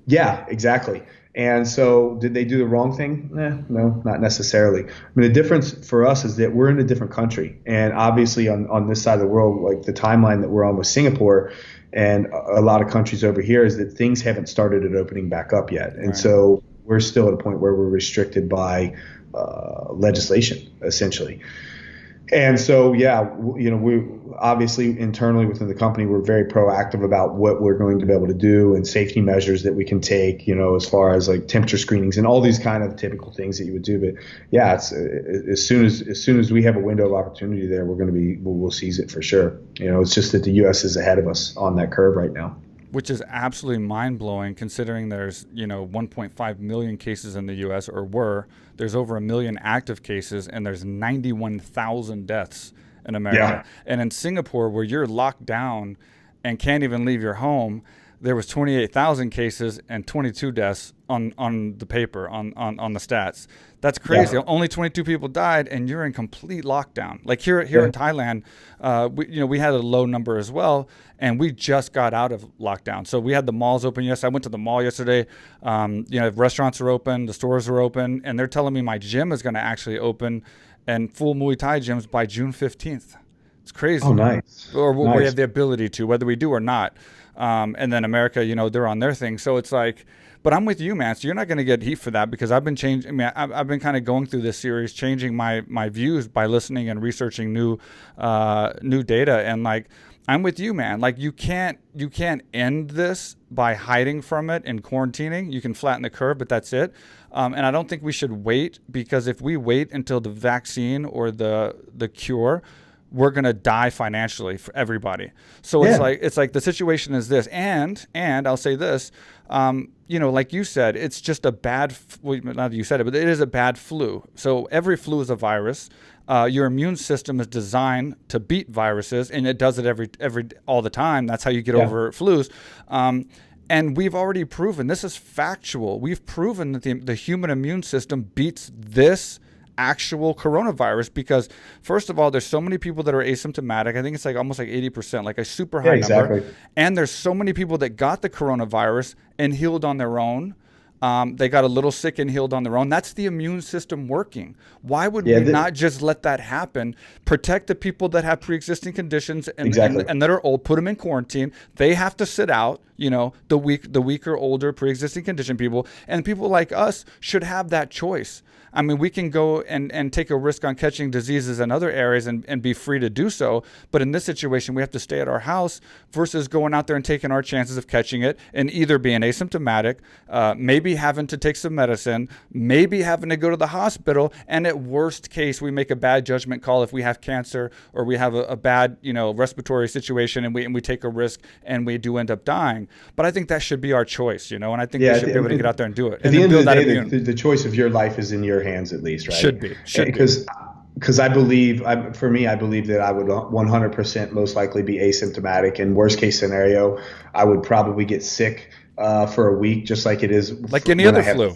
Yeah, exactly. And so did they do the wrong thing? No, not necessarily. I mean, the difference for us is that we're in a different country. And obviously on this side of the world, like the timeline that we're on with Singapore and a lot of countries over here, is that things haven't started at opening back up yet. And so we're still at a point where we're restricted by legislation, essentially. And so, we obviously internally within the company, we're very proactive about what we're going to be able to do and safety measures that we can take, as far as like temperature screenings and all these kind of typical things that you would do. But yeah, it's as soon as we have a window of opportunity there, we'll seize it for sure. It's just that the U.S. is ahead of us on that curve right now. Which is absolutely mind-blowing, considering there's 1.5 million cases in the U.S. There's over 1 million active cases, and there's 91,000 deaths in America. Yeah. And in Singapore, where you're locked down and can't even leave your home, there was 28,000 cases and 22 deaths on the paper, on the stats. That's crazy. Yeah. Only 22 people died, and you're in complete lockdown. Like here in Thailand, we had a low number as well, and we just got out of lockdown. So we had the malls open yesterday. I went to the mall yesterday. Restaurants are open, the stores are open, and they're telling me my gym is going to actually open and full Muay Thai gyms by June 15th. It's crazy. Oh, nice. Or nice. We have the ability to, whether we do or not. And then America, they're on their thing. So it's like, but I'm with you, man. So you're not going to get heat for that, because I've been changing. I mean, I've been kind of going through this series, changing my views by listening and researching new data. And like, I'm with you, man. Like you can't end this by hiding from it and quarantining. You can flatten the curve, but that's it. And I don't think we should wait, because if we wait until the vaccine or the cure, we're going to die financially for everybody. So it's like the situation is this. And I'll say this, like you said, it's just a bad, not that you said it, but it is a bad flu. So every flu is a virus. Your immune system is designed to beat viruses, and it does it all the time. That's how you get over flus. And we've already proven, this is factual. We've proven that the human immune system beats this actual coronavirus, because first of all, there's so many people that are asymptomatic. I think it's like almost like 80%, like a super high number. And there's so many people that got the coronavirus and healed on their own. They got a little sick and healed on their own. That's the immune system working. Why would we not just let that happen? Protect the people that have pre-existing conditions and that are old. Put them in quarantine. They have to sit out. The weaker, older, pre-existing condition people, and people like us should have that choice. I mean, we can go and take a risk on catching diseases in other areas and be free to do so. But in this situation, we have to stay at our house versus going out there and taking our chances of catching it and either being asymptomatic, maybe having to take some medicine, maybe having to go to the hospital. And at worst case, we make a bad judgment call if we have cancer or we have a bad, respiratory situation and we take a risk and we do end up dying. But I think that should be our choice, and I think we should be able to get out there and do it. At the end of the day, the choice of your life is in your hands, at least, right? Should be. Because I believe that I would 100% most likely be asymptomatic. In worst case scenario, I would probably get sick for a week, just like it is like any other flu.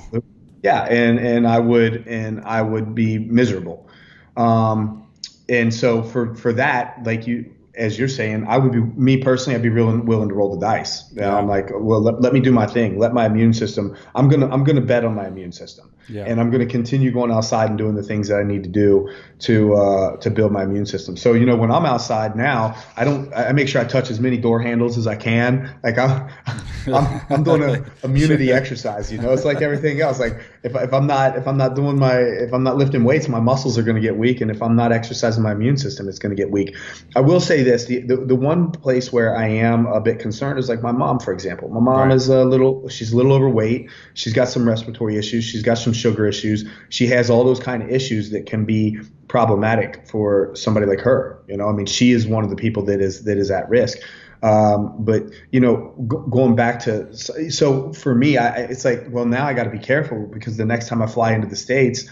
Yeah, and I would be miserable. And so for that, like as you're saying, I would be, me personally, I'd be willing to roll the dice. I'm like, well, let me do my thing. Let my immune system. I'm gonna bet on my immune system, and I'm gonna continue going outside and doing the things that I need to do to build my immune system. So when I'm outside now, I make sure I touch as many door handles as I can. Like I'm doing an immunity exercise. It's like everything else. Like if I'm not lifting weights, my muscles are gonna get weak, and if I'm not exercising my immune system, it's gonna get weak. I will say this, the one place where I am a bit concerned is like my mom, for example. My mom is she's a little overweight. She's got some respiratory issues. She's got some sugar issues. She has all those kind of issues that can be problematic for somebody like her. She is one of the people that is at risk. But going back to, so for me, it's like, well, now I got to be careful, because the next time I fly into the States,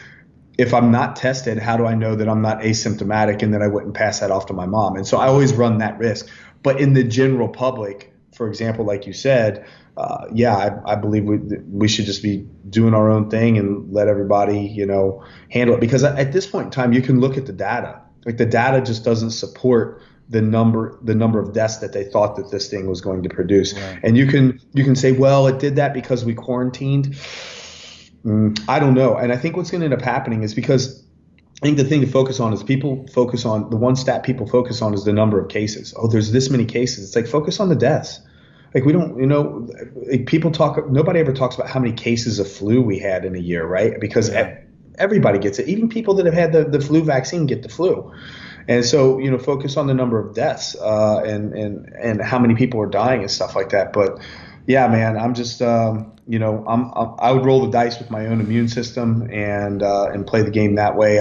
if I'm not tested, how do I know that I'm not asymptomatic and that I wouldn't pass that off to my mom? And so I always run that risk. But in the general public, for example, like you said, I believe we should just be doing our own thing and let everybody, handle it. Because at this point in time, you can look at the data. Like, the data just doesn't support the number of deaths that they thought that this thing was going to produce. Right. And you can say, well, it did that because we quarantined. I don't know. And I think what's going to end up happening is, because I think the thing to focus on is the one stat people focus on is the number of cases. Oh, there's this many cases. It's like, focus on the deaths. Like, we don't, nobody ever talks about how many cases of flu we had in a year, right? Because everybody gets it. Even people that have had the flu vaccine get the flu. And so, focus on the number of deaths and how many people are dying and stuff like that. But yeah, man, I'm just, I would roll the dice with my own immune system and play the game that way.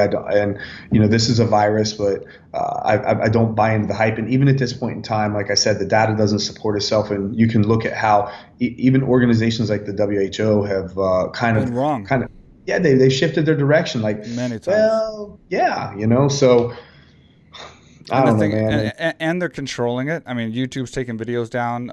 This is a virus, but I don't buy into the hype. And even at this point in time, like I said, the data doesn't support itself. And you can look at how even organizations like the WHO have they shifted their direction, like many times. Well, so. I don't know, man. And they're controlling it. I mean, YouTube's taking videos down.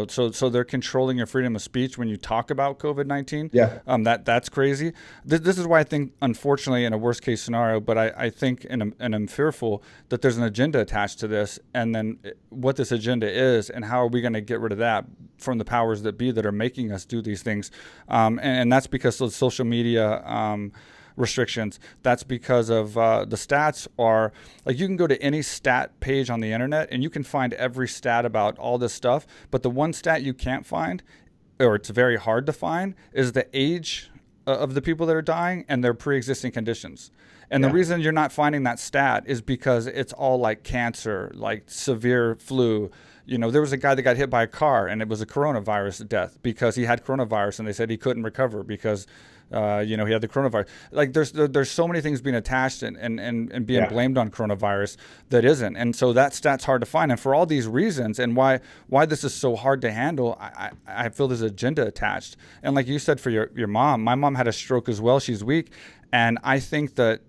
So they're controlling your freedom of speech when you talk about COVID-19. Yeah. That's crazy. This is why I think, unfortunately, in a worst case scenario, but I think and I'm fearful that there's an agenda attached to this, and then what this agenda is, and how are we going to get rid of that from the powers that be that are making us do these things, and that's because of social media. Restrictions. That's because of the stats are like, you can go to any stat page on the internet and you can find every stat about all this stuff, but the one stat you can't find, or it's very hard to find, is the age of the people that are dying and their pre-existing conditions. And the reason you're not finding that stat is because it's all like cancer, like severe flu, There was a guy that got hit by a car, and it was a coronavirus death because he had coronavirus, and they said he couldn't recover because he had the coronavirus. Like there's so many things being attached and being blamed on coronavirus that isn't. And so that stat's hard to find. And for all these reasons and why this is so hard to handle, I feel there's agenda attached. And like you said, for your mom, my mom had a stroke as well. She's weak. And I think that,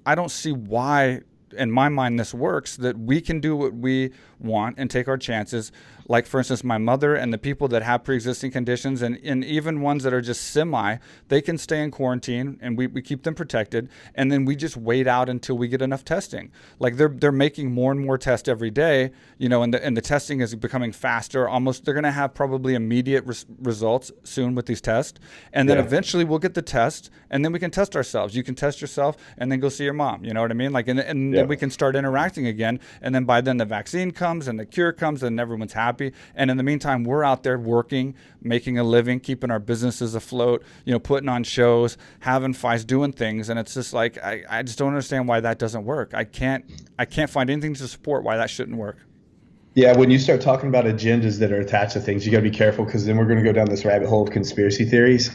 I don't see why in my mind this works, that we can do what we want and take our chances. Like, for instance, my mother and the people that have pre-existing conditions and even ones that are just semi, they can stay in quarantine and we keep them protected. And then we just wait out until we get enough testing. Like they're making more and more tests every day, and the testing is becoming faster. Almost, they're going to have probably immediate results soon with these tests. And then eventually we'll get the test and then we can test ourselves. You can test yourself and then go see your mom. You know what I mean? Like, and then we can start interacting again. And then by then the vaccine comes and the cure comes and everyone's happy. And in the meantime, we're out there working, making a living, keeping our businesses afloat, putting on shows, having fights, doing things. And it's just like, I just don't understand why that doesn't work. I can't find anything to support why that shouldn't work. Yeah, when you start talking about agendas that are attached to things, you got to be careful, because then we're going to go down this rabbit hole of conspiracy theories,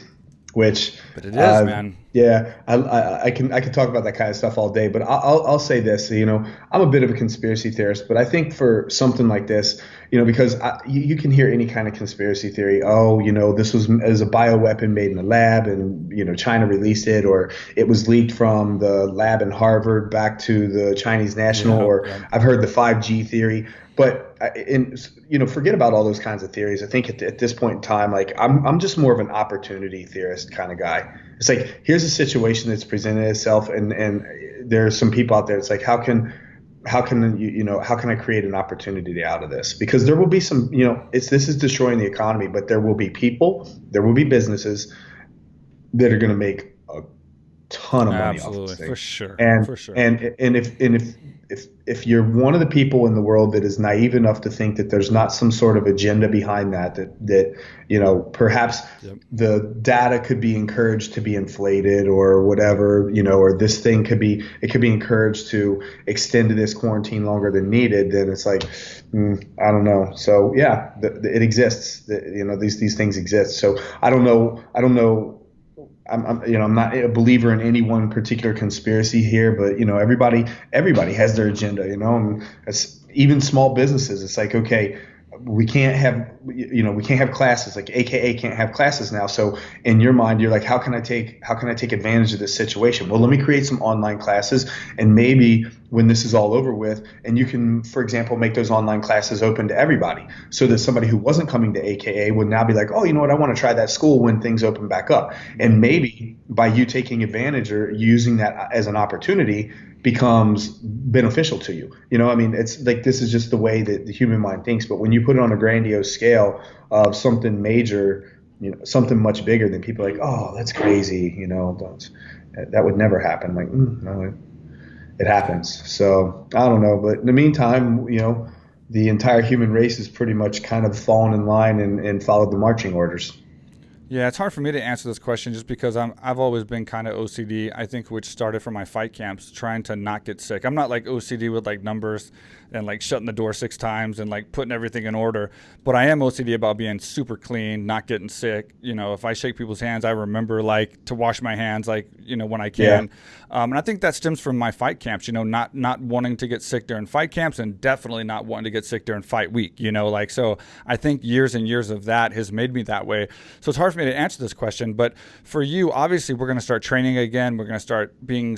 But it is, man. Yeah, I can talk about that kind of stuff all day, but I'll say this, I'm a bit of a conspiracy theorist, but I think for something like this, because you can hear any kind of conspiracy theory. Oh, this was a bioweapon made in a lab and, China released it, or it was leaked from the lab in Harvard back to the Chinese national, I've heard the 5G theory. But forget about all those kinds of theories. I think at this point in time, like I'm just more of an opportunity theorist kind of guy. It's like, here's a situation that's presented itself, and there's some people out there. It's like, how can I create an opportunity out of this? Because there will be some, this is destroying the economy, but there will be people, there will be businesses that are going to make a ton of money off this thing. For sure. And if you're one of the people in the world that is naive enough to think that there's not some sort of agenda behind that perhaps the data could be encouraged to be inflated or whatever, or this thing could be encouraged to extend to this quarantine longer than needed, then it's like, I don't know. So yeah, it exists. These things exist. So I don't know. I'm not a believer in any one particular conspiracy here, but everybody has their agenda, and it's even small businesses. It's like, okay, we can't have classes, like AKA can't have classes now. So in your mind, you're like, how can I take advantage of this situation? Well, let me create some online classes, and maybe when this is all over with, and you can, for example, make those online classes open to everybody, so that somebody who wasn't coming to AKA would now be like, oh, you know what, I want to try that school when things open back up. And maybe by you taking advantage or using that as an opportunity becomes beneficial to you. It's like, this is just the way that the human mind thinks. But when you put it on a grandiose scale of something major, something much bigger, than people are like, oh, that's crazy. That would never happen. Like, no, it happens. So I don't know. But in the meantime, the entire human race has pretty much kind of fallen in line and followed the marching orders. Yeah, it's hard for me to answer this question just because I've always been kind of OCD, I think, which started from my fight camps, trying to not get sick. I'm not like OCD with like numbers and like shutting the door 6 times and like putting everything in order, but I am OCD about being super clean, not getting sick. If I shake people's hands, I remember like to wash my hands, like, when I can. And I think that stems from my fight camps, not wanting to get sick during fight camps, and definitely not wanting to get sick during fight week, so I think years and years of that has made me that way. So it's hard for me to answer this question, but for you, obviously we're going to start training again. We're going to start being,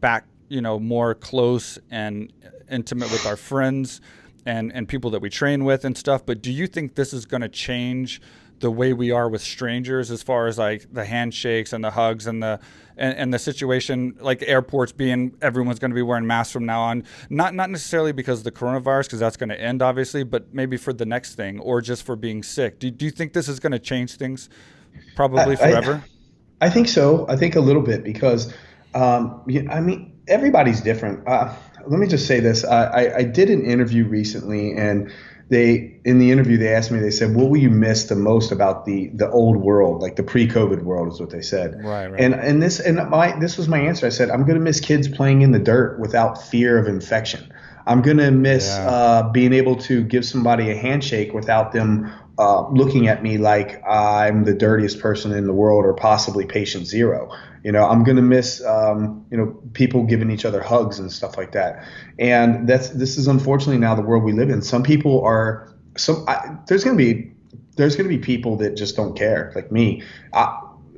back, more close and intimate with our friends and people that we train with and stuff. But do you think this is going to change the way we are with strangers, as far as like the handshakes and the hugs and the situation, like airports being, everyone's going to be wearing masks from now on, not necessarily because of the coronavirus, because that's going to end obviously, but maybe for the next thing, or just for being sick? Do you think this is going to change things probably forever? I think so. I think a little bit, because everybody's different. Let me just say this. I did an interview recently, and in the interview they asked me, they said, what will you miss the most about the old world, like the pre-COVID world, is what they said. Right. And this was my answer. I said, I'm going to miss kids playing in the dirt without fear of infection. I'm going to miss being able to give somebody a handshake without them looking at me like I'm the dirtiest person in the world or possibly patient zero. I'm going to miss, people giving each other hugs and stuff like that. And this is unfortunately now the world we live in. Some people are there's going to be people that just don't care, like me.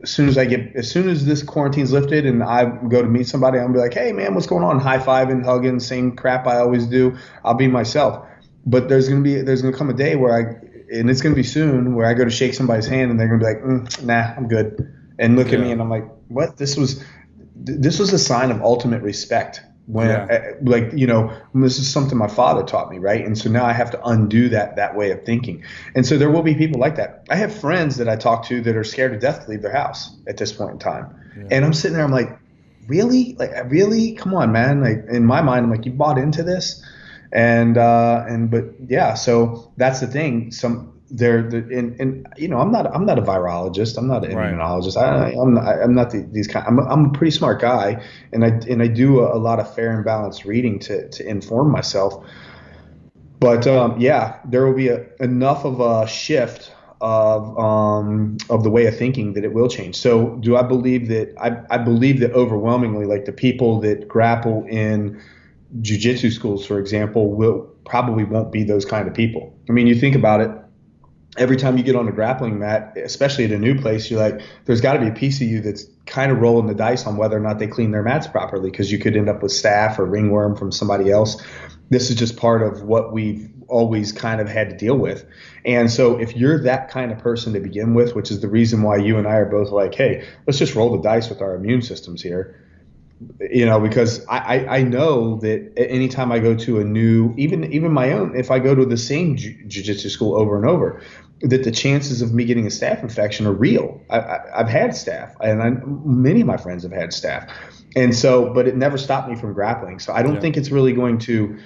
As soon as this quarantine's lifted and I go to meet somebody, I'll be like, hey man, what's going on? High fiving, hugging, same crap I always do. I'll be myself. But there's gonna come a day and it's gonna be soon, where I go to shake somebody's hand and they're gonna be like, nah, I'm good, and look at me and I'm like, what? This was a sign of ultimate respect. This is something my father taught me, right? And so now I have to undo that way of thinking. And so there will be people like that. I have friends that I talk to that are scared to death to leave their house at this point in time. Yeah. And I'm sitting there, I'm like, really? Like, really? Come on, man. Like, in my mind, I'm like, you bought into this? But yeah, so that's the thing. I'm not a virologist. I'm not an immunologist. I'm not these kind. I'm a pretty smart guy, and I do a lot of fair and balanced reading to inform myself. But there will be enough of a shift of the way of thinking that it will change. So do I believe that? I believe that overwhelmingly, like the people that grapple in jiu-jitsu schools, for example, probably won't be those kind of people. I mean, you think about it. Every time you get on a grappling mat, especially at a new place, you're like, there's got to be a piece of you that's kind of rolling the dice on whether or not they clean their mats properly, because you could end up with staph or ringworm from somebody else. This is just part of what we've always kind of had to deal with. And so if you're that kind of person to begin with, which is the reason why you and I are both like, hey, let's just roll the dice with our immune systems here. Because I know that anytime I go to a new, even my own, if I go to the same jiu-jitsu school over and over, that the chances of me getting a staph infection are real. I've had staph, and many of my friends have had staph, and so, but it never stopped me from grappling. So I don't think it's really going to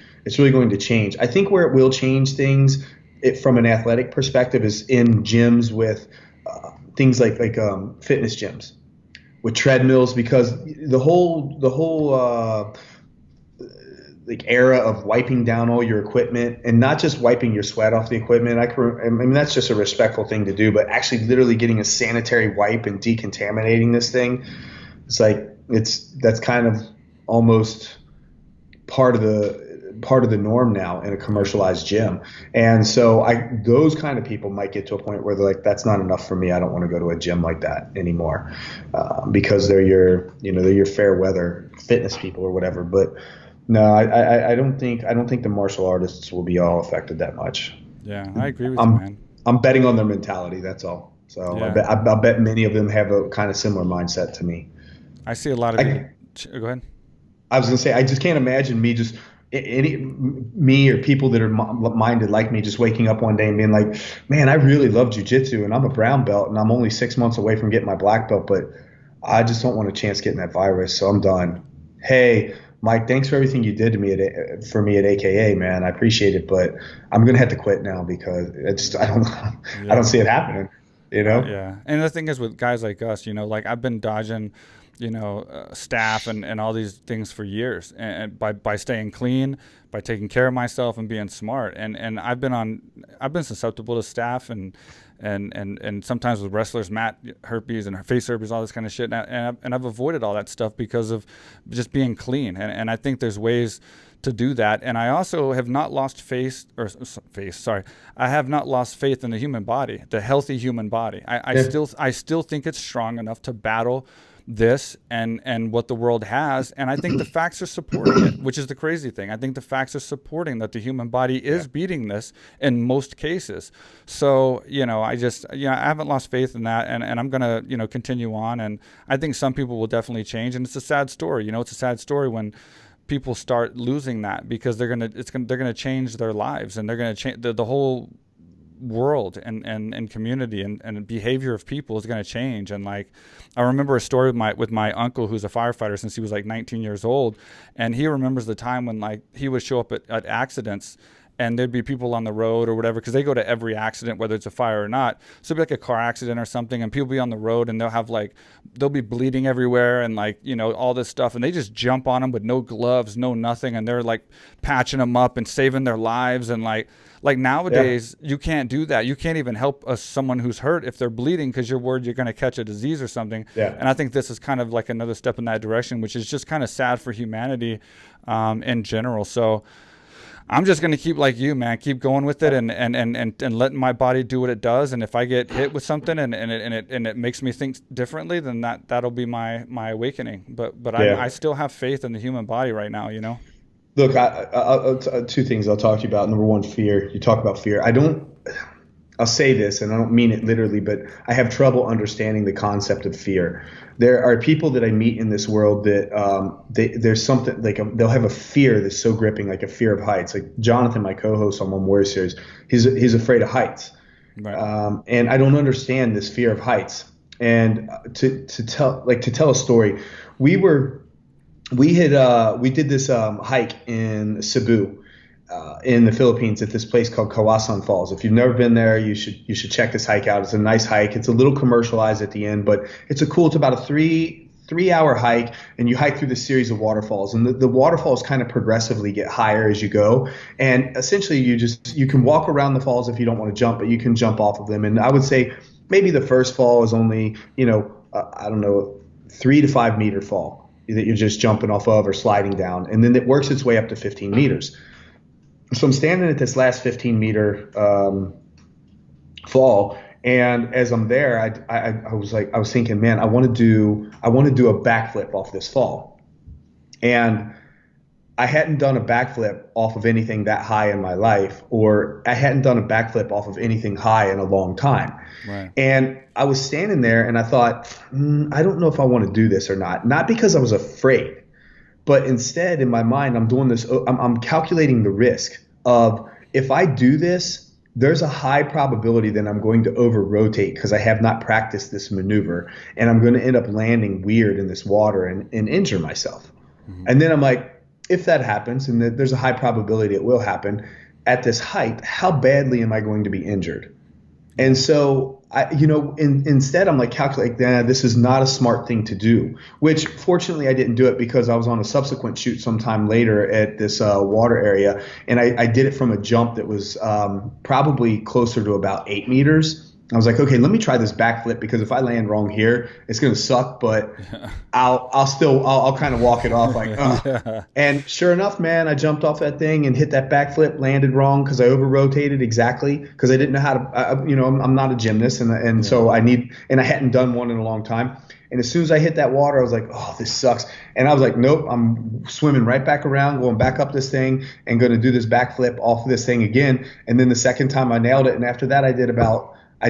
change. I think where it will change things from an athletic perspective is in gyms with things like fitness gyms with treadmills, because the whole like era of wiping down all your equipment, and not just wiping your sweat off the equipment. I mean, that's just a respectful thing to do, but actually literally getting a sanitary wipe and decontaminating this thing. That's kind of almost part of the norm now in a commercialized gym. And so those kind of people might get to a point where they're like, that's not enough for me. I don't want to go to a gym like that anymore, because they're your fair weather fitness people or whatever. But no, I don't think the martial artists will be all affected that much. Yeah, I agree with you, man. I'm betting on their mentality. That's all. So yeah. I bet many of them have a kind of similar mindset to me. I see a lot of people. Go ahead. I was going to say, I just can't imagine me or people that are minded like me just waking up one day and being like, man, I really love jiu-jitsu and I'm a brown belt and I'm only 6 months away from getting my black belt, but I just don't want a chance getting that virus, so I'm done. Hey, Mike, thanks for everything you did for me at AKA, man. I appreciate it, but I'm gonna have to quit now because I don't see it happening. Yeah, and the thing is with guys like us, like I've been dodging, staph and all these things for years, and by staying clean, by taking care of myself and being smart, and I've been susceptible to staph and sometimes with wrestlers, mat herpes and face herpes, all this kind of shit. And I've avoided all that stuff because of just being clean. And I think there's ways to do that. And I also have not lost faith I have not lost faith in the human body, the healthy human body. I still think it's strong enough to battle this and what the world has, and I think the facts are supporting it, which is the crazy thing. I think the facts are supporting that the human body is beating this in most cases. So I haven't lost faith in that, and I'm gonna continue on, and I think some people will definitely change, and it's a sad story. It's a sad story when people start losing that, because they're gonna change their lives, and they're gonna change the whole world and community and behavior of people is going to change. And like, I remember a story with my uncle, who's a firefighter since he was like 19 years old, and he remembers the time when like he would show up at accidents and there'd be people on the road or whatever, because they go to every accident, whether it's a fire or not. So it'd be like a car accident or something, and people be on the road, and they'll be bleeding everywhere, and like, you know, all this stuff, and they just jump on them with no gloves, no nothing, and they're like patching them up and saving their lives. And like nowadays, you can't do that. You can't even help someone who's hurt if they're bleeding, because you're worried you're going to catch a disease or something. Yeah. And I think this is kind of like another step in that direction, which is just kind of sad for humanity in general. So I'm just going to keep like you, man, keep going with it, and letting my body do what it does. And if I get hit with something and it makes me think differently, then that'll be my awakening. But I still have faith in the human body right now, you know? Look, I'll two things I'll talk to you about. Number one, fear. You talk about fear. I'll say this, and I don't mean it literally, but I have trouble understanding the concept of fear. There are people that I meet in this world that there's something like they'll have a fear that's so gripping, like a fear of heights. Like Jonathan, my co-host on One Warrior Series, he's afraid of heights, right. And I don't understand this fear of heights. And to tell a story, we did this hike in Cebu. In the Philippines at this place called Kawasan Falls. If you've never been there, you should check this hike out. It's a nice hike. It's a little commercialized at the end, but it's about a three-hour hike, and you hike through this series of waterfalls. And the waterfalls kind of progressively get higher as you go. And essentially you can walk around the falls if you don't want to jump, but you can jump off of them. And I would say maybe the first fall is only, 3 to 5 meter fall that you're just jumping off of or sliding down. And then it works its way up to 15 meters. So I'm standing at this last 15-meter fall, and as I'm there, I was thinking, man, I want to do a backflip off this fall, and I hadn't done a backflip off of anything that high in my life, or I hadn't done a backflip off of anything high in a long time. Right. And I was standing there, and I thought, I don't know if I want to do this or not because I was afraid. But instead, in my mind, I'm doing this. I'm calculating the risk of, if I do this, there's a high probability that I'm going to over-rotate because I have not practiced this maneuver, and I'm going to end up landing weird in this water and injure myself. Mm-hmm. And then I'm like, if that happens, and there's a high probability it will happen, at this height, how badly am I going to be injured? And so, instead I'm like calculating, this is not a smart thing to do, which fortunately I didn't do it because I was on a subsequent shoot sometime later at this water area. And I did it from a jump that was probably closer to about 8 meters. I was like, okay, let me try this backflip, because if I land wrong here, it's going to suck, but I'll kind of walk it off like, Yeah. And sure enough, man, I jumped off that thing and hit that backflip, landed wrong because I over-rotated exactly, because I didn't know how to, I'm not a gymnast, and so I hadn't done one in a long time. And as soon as I hit that water, I was like, oh, this sucks. And I was like, nope, I'm swimming right back around, going back up this thing, and going to do this backflip off of this thing again. And then the second time I nailed it. And after that, I did about, I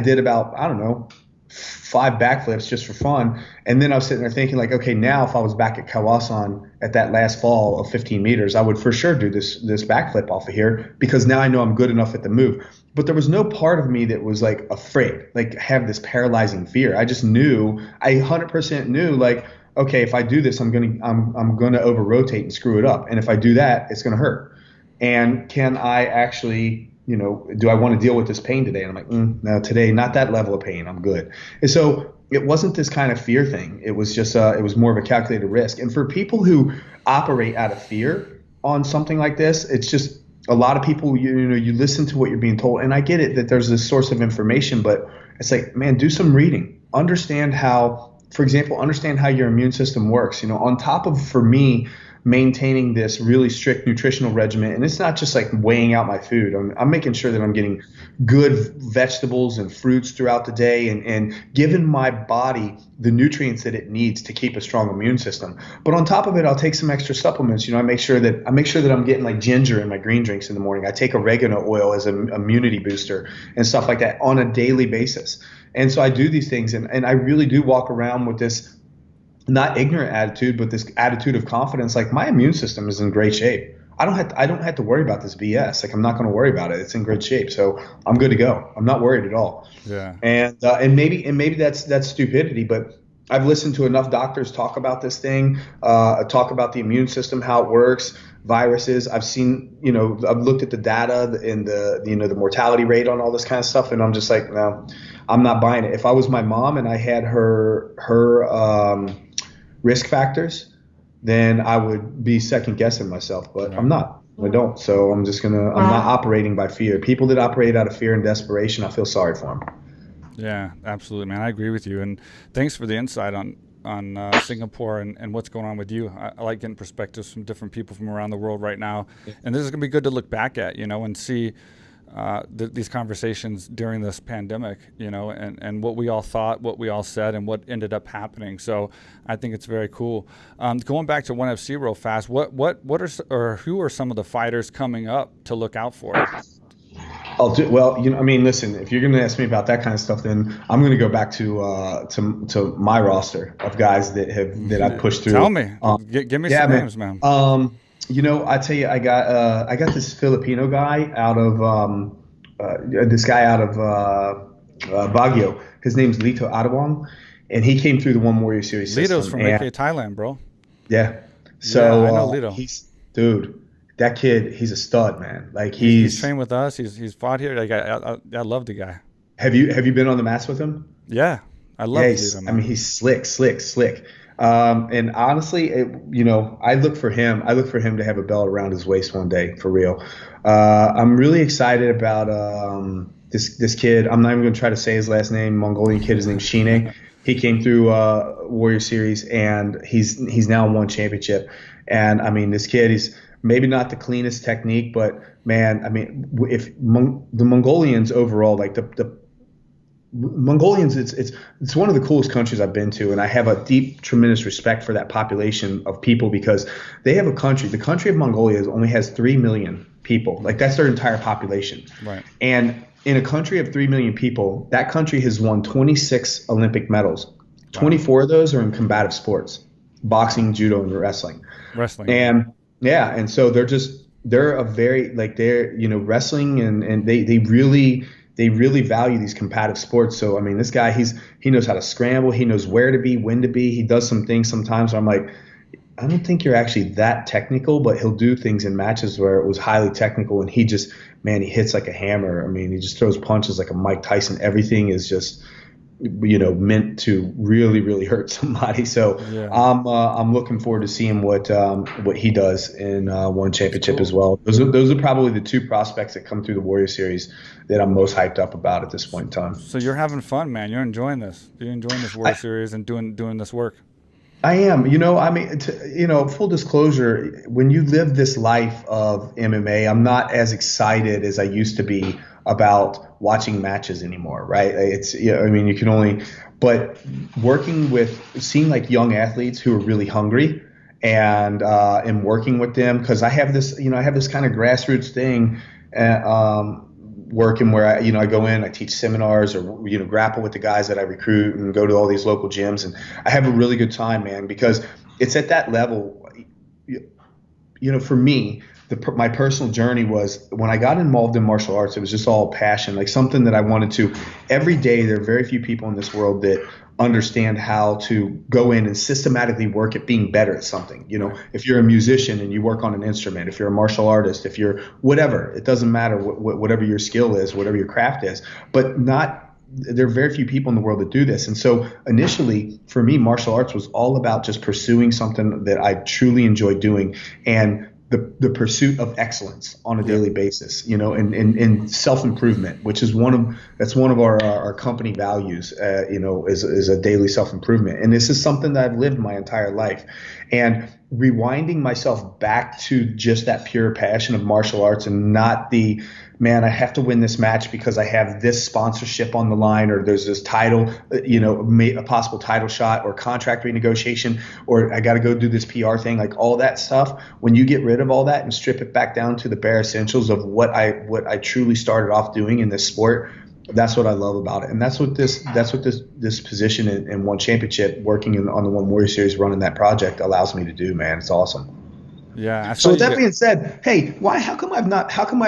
don't know, 5 backflips just for fun. And then I was sitting there thinking, like, okay, now if I was back at Kawasan at that last fall of 15 meters, I would for sure do this backflip off of here, because now I know I'm good enough at the move. But there was no part of me that was like afraid, like have this paralyzing fear. I just knew, I 100% knew, like, okay, if I do this, I'm gonna over rotate and screw it up. And if I do that, it's gonna hurt. And can I actually, do I want to deal with this pain today? And I'm like, no, today, not that level of pain. I'm good. And so it wasn't this kind of fear thing. It was just, it was more of a calculated risk. And for people who operate out of fear on something like this, it's just, a lot of people, you listen to what you're being told. And I get it that there's this source of information, but it's like, man, do some reading. Understand how, for example, how your immune system works. On top of, for me, maintaining this really strict nutritional regimen. And it's not just like weighing out my food. I'm making sure that I'm getting good vegetables and fruits throughout the day, and giving my body the nutrients that it needs to keep a strong immune system. But on top of it, I'll take some extra supplements. I make sure that I'm getting like ginger in my green drinks in the morning. I take oregano oil as an immunity booster and stuff like that on a daily basis. And so I do these things, and I really do walk around with this not ignorant attitude, but this attitude of confidence. Like, my immune system is in great shape. I don't have to worry about this BS. Like, I'm not going to worry about it. It's in great shape. So I'm good to go. I'm not worried at all. Yeah. And maybe that's stupidity, but I've listened to enough doctors talk about this thing, talk about the immune system, how it works, viruses. I've seen, I've looked at the data and the mortality rate on all this kind of stuff, and I'm just like, no, I'm not buying it. If I was my mom and I had her risk factors, then I would be second guessing myself, but I'm not. I don't. So I'm not operating by fear. People that operate out of fear and desperation, I feel sorry for them. Yeah, absolutely, man. I agree with you. And thanks for the insight on Singapore and what's going on with you. I like getting perspectives from different people from around the world right now. And this is going to be good to look back at, and see these conversations during this pandemic, and what we all thought, what we all said, and what ended up happening. So I think it's very cool. Going back to ONE FC real fast, who are some of the fighters coming up to look out for? Listen, if you're going to ask me about that kind of stuff, then I'm going to go back to my roster of guys that I pushed through. Tell me, give me some names, man. I tell you, I got this Filipino guy out of Baguio. His name's Lito Adawang, and he came through the One Warrior Series system. Lito's from AKA Thailand, bro. Yeah. So I know Lito. That kid, he's a stud, man. Like he's trained with us. He's fought here. Like I love the guy. Have you been on the mats with him? Yeah, I love Lito, man. He's slick. And honestly, I look for him. I look for him to have a belt around his waist one day, for real. I'm really excited about this kid. I'm not even going to try to say his last name. Mongolian kid. His name's Shine. He came through Warrior Series, and he's now won championship. And this kid, he's maybe not the cleanest technique, but man, if the Mongolians overall, like the Mongolians, it's one of the coolest countries I've been to, and I have a deep, tremendous respect for that population of people because they have a country. The country of Mongolia only has 3 million people. Like that's their entire population. Right. And in a country of 3 million people, that country has won 26 Olympic medals. 24 of those are in combative sports, boxing, judo, and wrestling. And yeah, and so they're a very wrestling and they really value these combative sports. So this guy, he knows how to scramble, he knows where to be, when to be. He does some things sometimes where I'm like, I don't think you're actually that technical, but he'll do things in matches where it was highly technical, and he hits like a hammer. He just throws punches like a Mike Tyson. Everything is just meant to really, really hurt somebody. So yeah. I'm looking forward to seeing what he does in One Championship as well. Those are probably the two prospects that come through the Warrior Series that I'm most hyped up about at this point in time. So you're having fun, man. You're enjoying this. You're enjoying this Warrior Series and doing this work. I am. Full disclosure, when you live this life of MMA, I'm not as excited as I used to be about watching matches anymore, right? It's, you can only, but seeing like young athletes who are really hungry and working with them, because I have this kind of grassroots thing, working where I go in, I teach seminars or grapple with the guys that I recruit and go to all these local gyms, and I have a really good time, man, because it's at that level. For me, my personal journey was when I got involved in martial arts, it was just all passion, like something that I wanted to. Every day, there are very few people in this world that understand how to go in and systematically work at being better at something. If you're a musician and you work on an instrument, if you're a martial artist, if you're whatever, it doesn't matter whatever your skill is, whatever your craft is, there are very few people in the world that do this. And so initially for me, martial arts was all about just pursuing something that I truly enjoy doing, and the pursuit of excellence on a daily basis, and self-improvement, which is one of our company values, is a daily self-improvement. And this is something that I've lived my entire life. And rewinding myself back to just that pure passion of martial arts, and not the, man, I have to win this match because I have this sponsorship on the line, or there's this title, a possible title shot or contract renegotiation, or I got to go do this PR thing, like all that stuff. When you get rid of all that and strip it back down to the bare essentials of what I truly started off doing in this sport, that's what I love about it. And that's what this position in One Championship, working on the One Warrior Series, running that project, allows me to do, man. It's awesome. Yeah, I saw So with you that get. being said, hey, how come I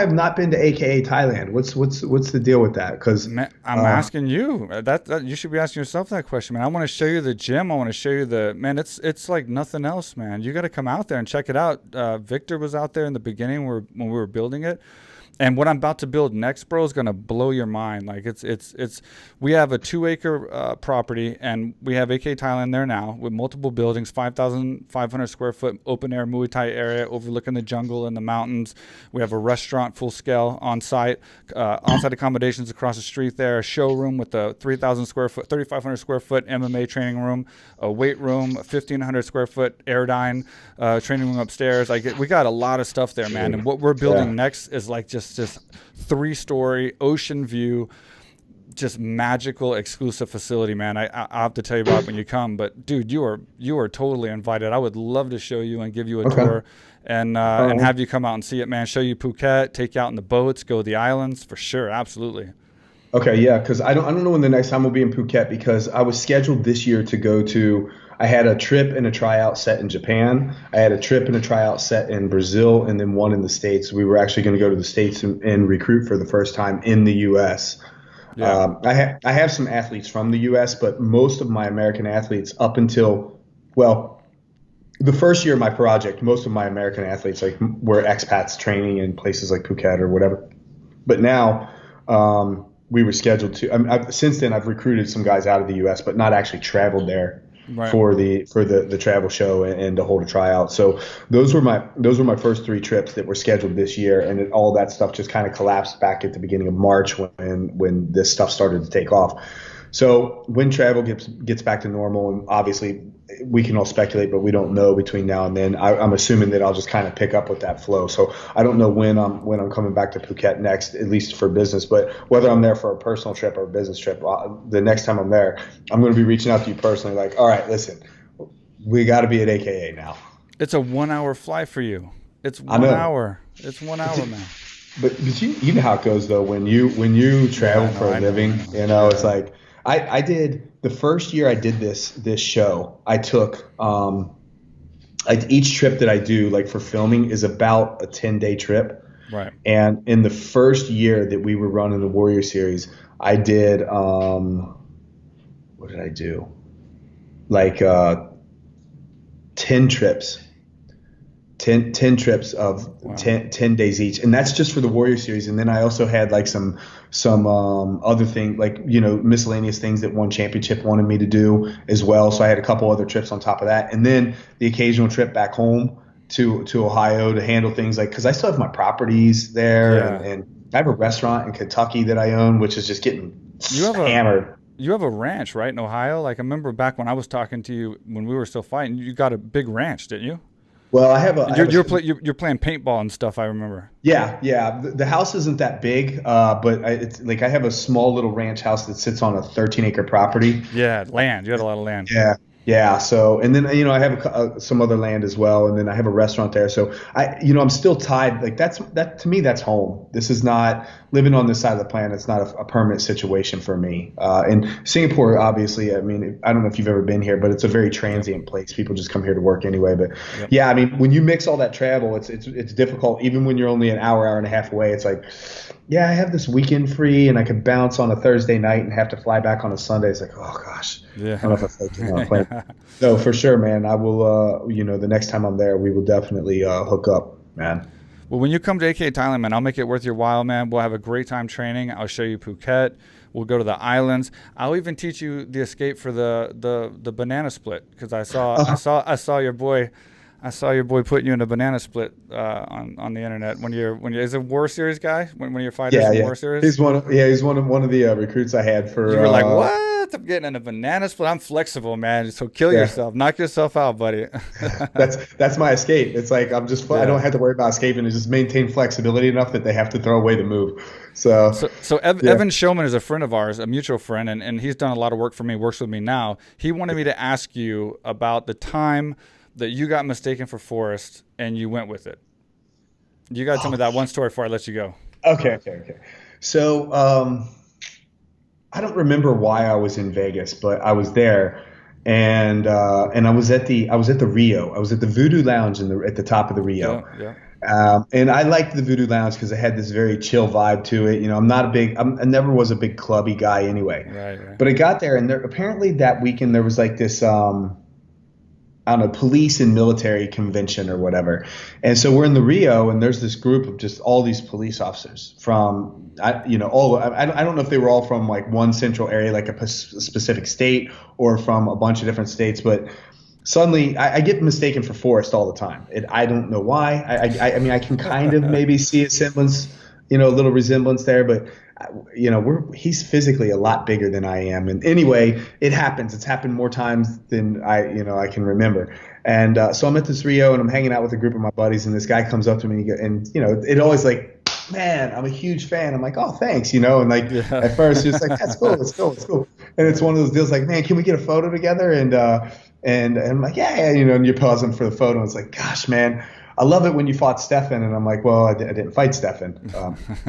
have not been to AKA Thailand? What's the deal with that? Because Man, I'm asking you. That you should be asking yourself that question, man. I want to show you the gym. I want to show you the man. It's like nothing else, man. You got to come out there and check it out. Victor was out there in the beginning when we were building it. And what I'm about to build next, bro, is gonna blow your mind. Like it's. We have a 2-acre property, and we have AKA Thailand there now with multiple buildings, 5,500 square foot open air Muay Thai area overlooking the jungle and the mountains. We have a restaurant full scale on site accommodations across the street there, a showroom with a 3,500 square foot MMA training room, a weight room, a 1,500 square foot Airdyne training room upstairs. We got a lot of stuff there, man. And what we're building next is like just 3-story ocean view, just magical exclusive facility, man. I'll have to tell you about it when you come, but dude, you are totally invited. I would love to show you and give you a tour and have you come out and see it, man. Show you Phuket, take you out in the boats, go to the islands for sure. Absolutely. Okay, yeah, because I don't know when the next time we'll be in Phuket, because I was scheduled this year to go to. I had a trip and a tryout set in Japan. I had a trip and a tryout set in Brazil, and then one in the States. We were actually going to go to the States and recruit for the first time in the U.S. Yeah. I have some athletes from the U.S., but most of my American athletes up until, well, the first year of my project, most of my American athletes were expats training in places like Phuket or whatever. But now we were scheduled to. Since then, I've recruited some guys out of the U.S., but not actually traveled there. Right. For the travel show and to hold a tryout. So those were my first 3 trips that were scheduled this year, and all that stuff just kind of collapsed back at the beginning of March when this stuff started to take off. So when travel gets back to normal, and obviously we can all speculate, but we don't know between now and then. I'm assuming that I'll just kind of pick up with that flow. So I don't know when I'm coming back to Phuket next, at least for business. But whether I'm there for a personal trip or a business trip, the next time I'm there, I'm going to be reaching out to you personally. Like, all right, listen, we got to be at AKA now. It's a 1-hour flight for you. It's 1 hour. It's 1 hour, man. But you know how it goes though when you travel for a living. It's like. I did the first year I did this show. I took each trip that I do, like for filming, is about a 10-day trip. Right. And in the first year that we were running the Warrior Series, I did what did I do? Like 10 trips. 10 trips of 10 days each, and that's just for the Warrior Series. And then I also had like some other thing, like miscellaneous things that One Championship wanted me to do as well. So I had a couple other trips on top of that, and then the occasional trip back home to Ohio to handle things like, because I still have my properties there, and I have a restaurant in Kentucky that I own, which is just getting hammered. You have a ranch, right, in Ohio? Like I remember back when I was talking to you when we were still fighting, you got a big ranch, didn't you? Well, I have a. You're playing paintball and stuff. I remember. Yeah. The house isn't that big, but it's like I have a small little ranch house that sits on a 13-acre property. Yeah, land. You had a lot of land. Yeah. So, and then I have some other land as well, and then I have a restaurant there. So I'm still tied. Like that to me, that's home. This is not living on this side of the planet. It's not a permanent situation for me. And Singapore, obviously, I mean, I don't know if you've ever been here, but it's a very transient place. People just come here to work anyway. But yeah, I mean, when you mix all that travel, it's difficult. Even when you're only an hour and a half away, it's like, yeah, I have this weekend free, and I could bounce on a Thursday night and have to fly back on a Sunday. It's like, oh gosh, I don't know if I feel like on a plane. No, for sure, man. I will. The next time I'm there, we will definitely hook up, man. Well, when you come to AKA Thailand, man, I'll make it worth your while, man. We'll have a great time training. I'll show you Phuket. We'll go to the islands. I'll even teach you the escape for the banana split, because I saw your boy. I saw your boy putting you in a banana split on the internet when you're is a War Series guy when you're fighting in War Series. He's one of the recruits I had for. You were like, what? I'm getting in a banana split. I'm flexible, man. So kill yourself, knock yourself out, buddy. that's my escape. It's like I'm just I don't have to worry about escaping. It's just maintain flexibility enough that they have to throw away the move. So Evan Showman is a friend of ours, a mutual friend, and he's done a lot of work for me. Works with me now. He wanted me to ask you about the time that you got mistaken for Forrest and you went with it. You got to tell me that one story before I let you go. Okay. So I don't remember why I was in Vegas, but I was there, and I was at the Rio. I was at the Voodoo Lounge at the top of the Rio. Yeah. And I liked the Voodoo Lounge because it had this very chill vibe to it. You know, I never was a big clubby guy anyway. Right. But I got there, and apparently that weekend there was like this, I don't know, police and military convention or whatever. And so we're in the Rio, and there's this group of just all these police officers from, I don't know if they were all from like one central area, like a specific state, or from a bunch of different states, but suddenly I get mistaken for Forrest all the time. I don't know why. I mean, I can kind of maybe see a semblance, a little resemblance there, but he's physically a lot bigger than I am. And anyway, it happens. It's happened more times than I can remember. And so I'm at this Rio, and I'm hanging out with a group of my buddies, and this guy comes up to me, and it always like, man, I'm a huge fan. I'm like, oh, thanks, and like at first it's like, that's cool, it's cool. And it's one of those deals like, man, can we get a photo together? And I'm like, yeah, and you're pausing for the photo. And it's like, gosh, man, I love it when you fought Stefan. And I'm like, well, I didn't fight Stefan.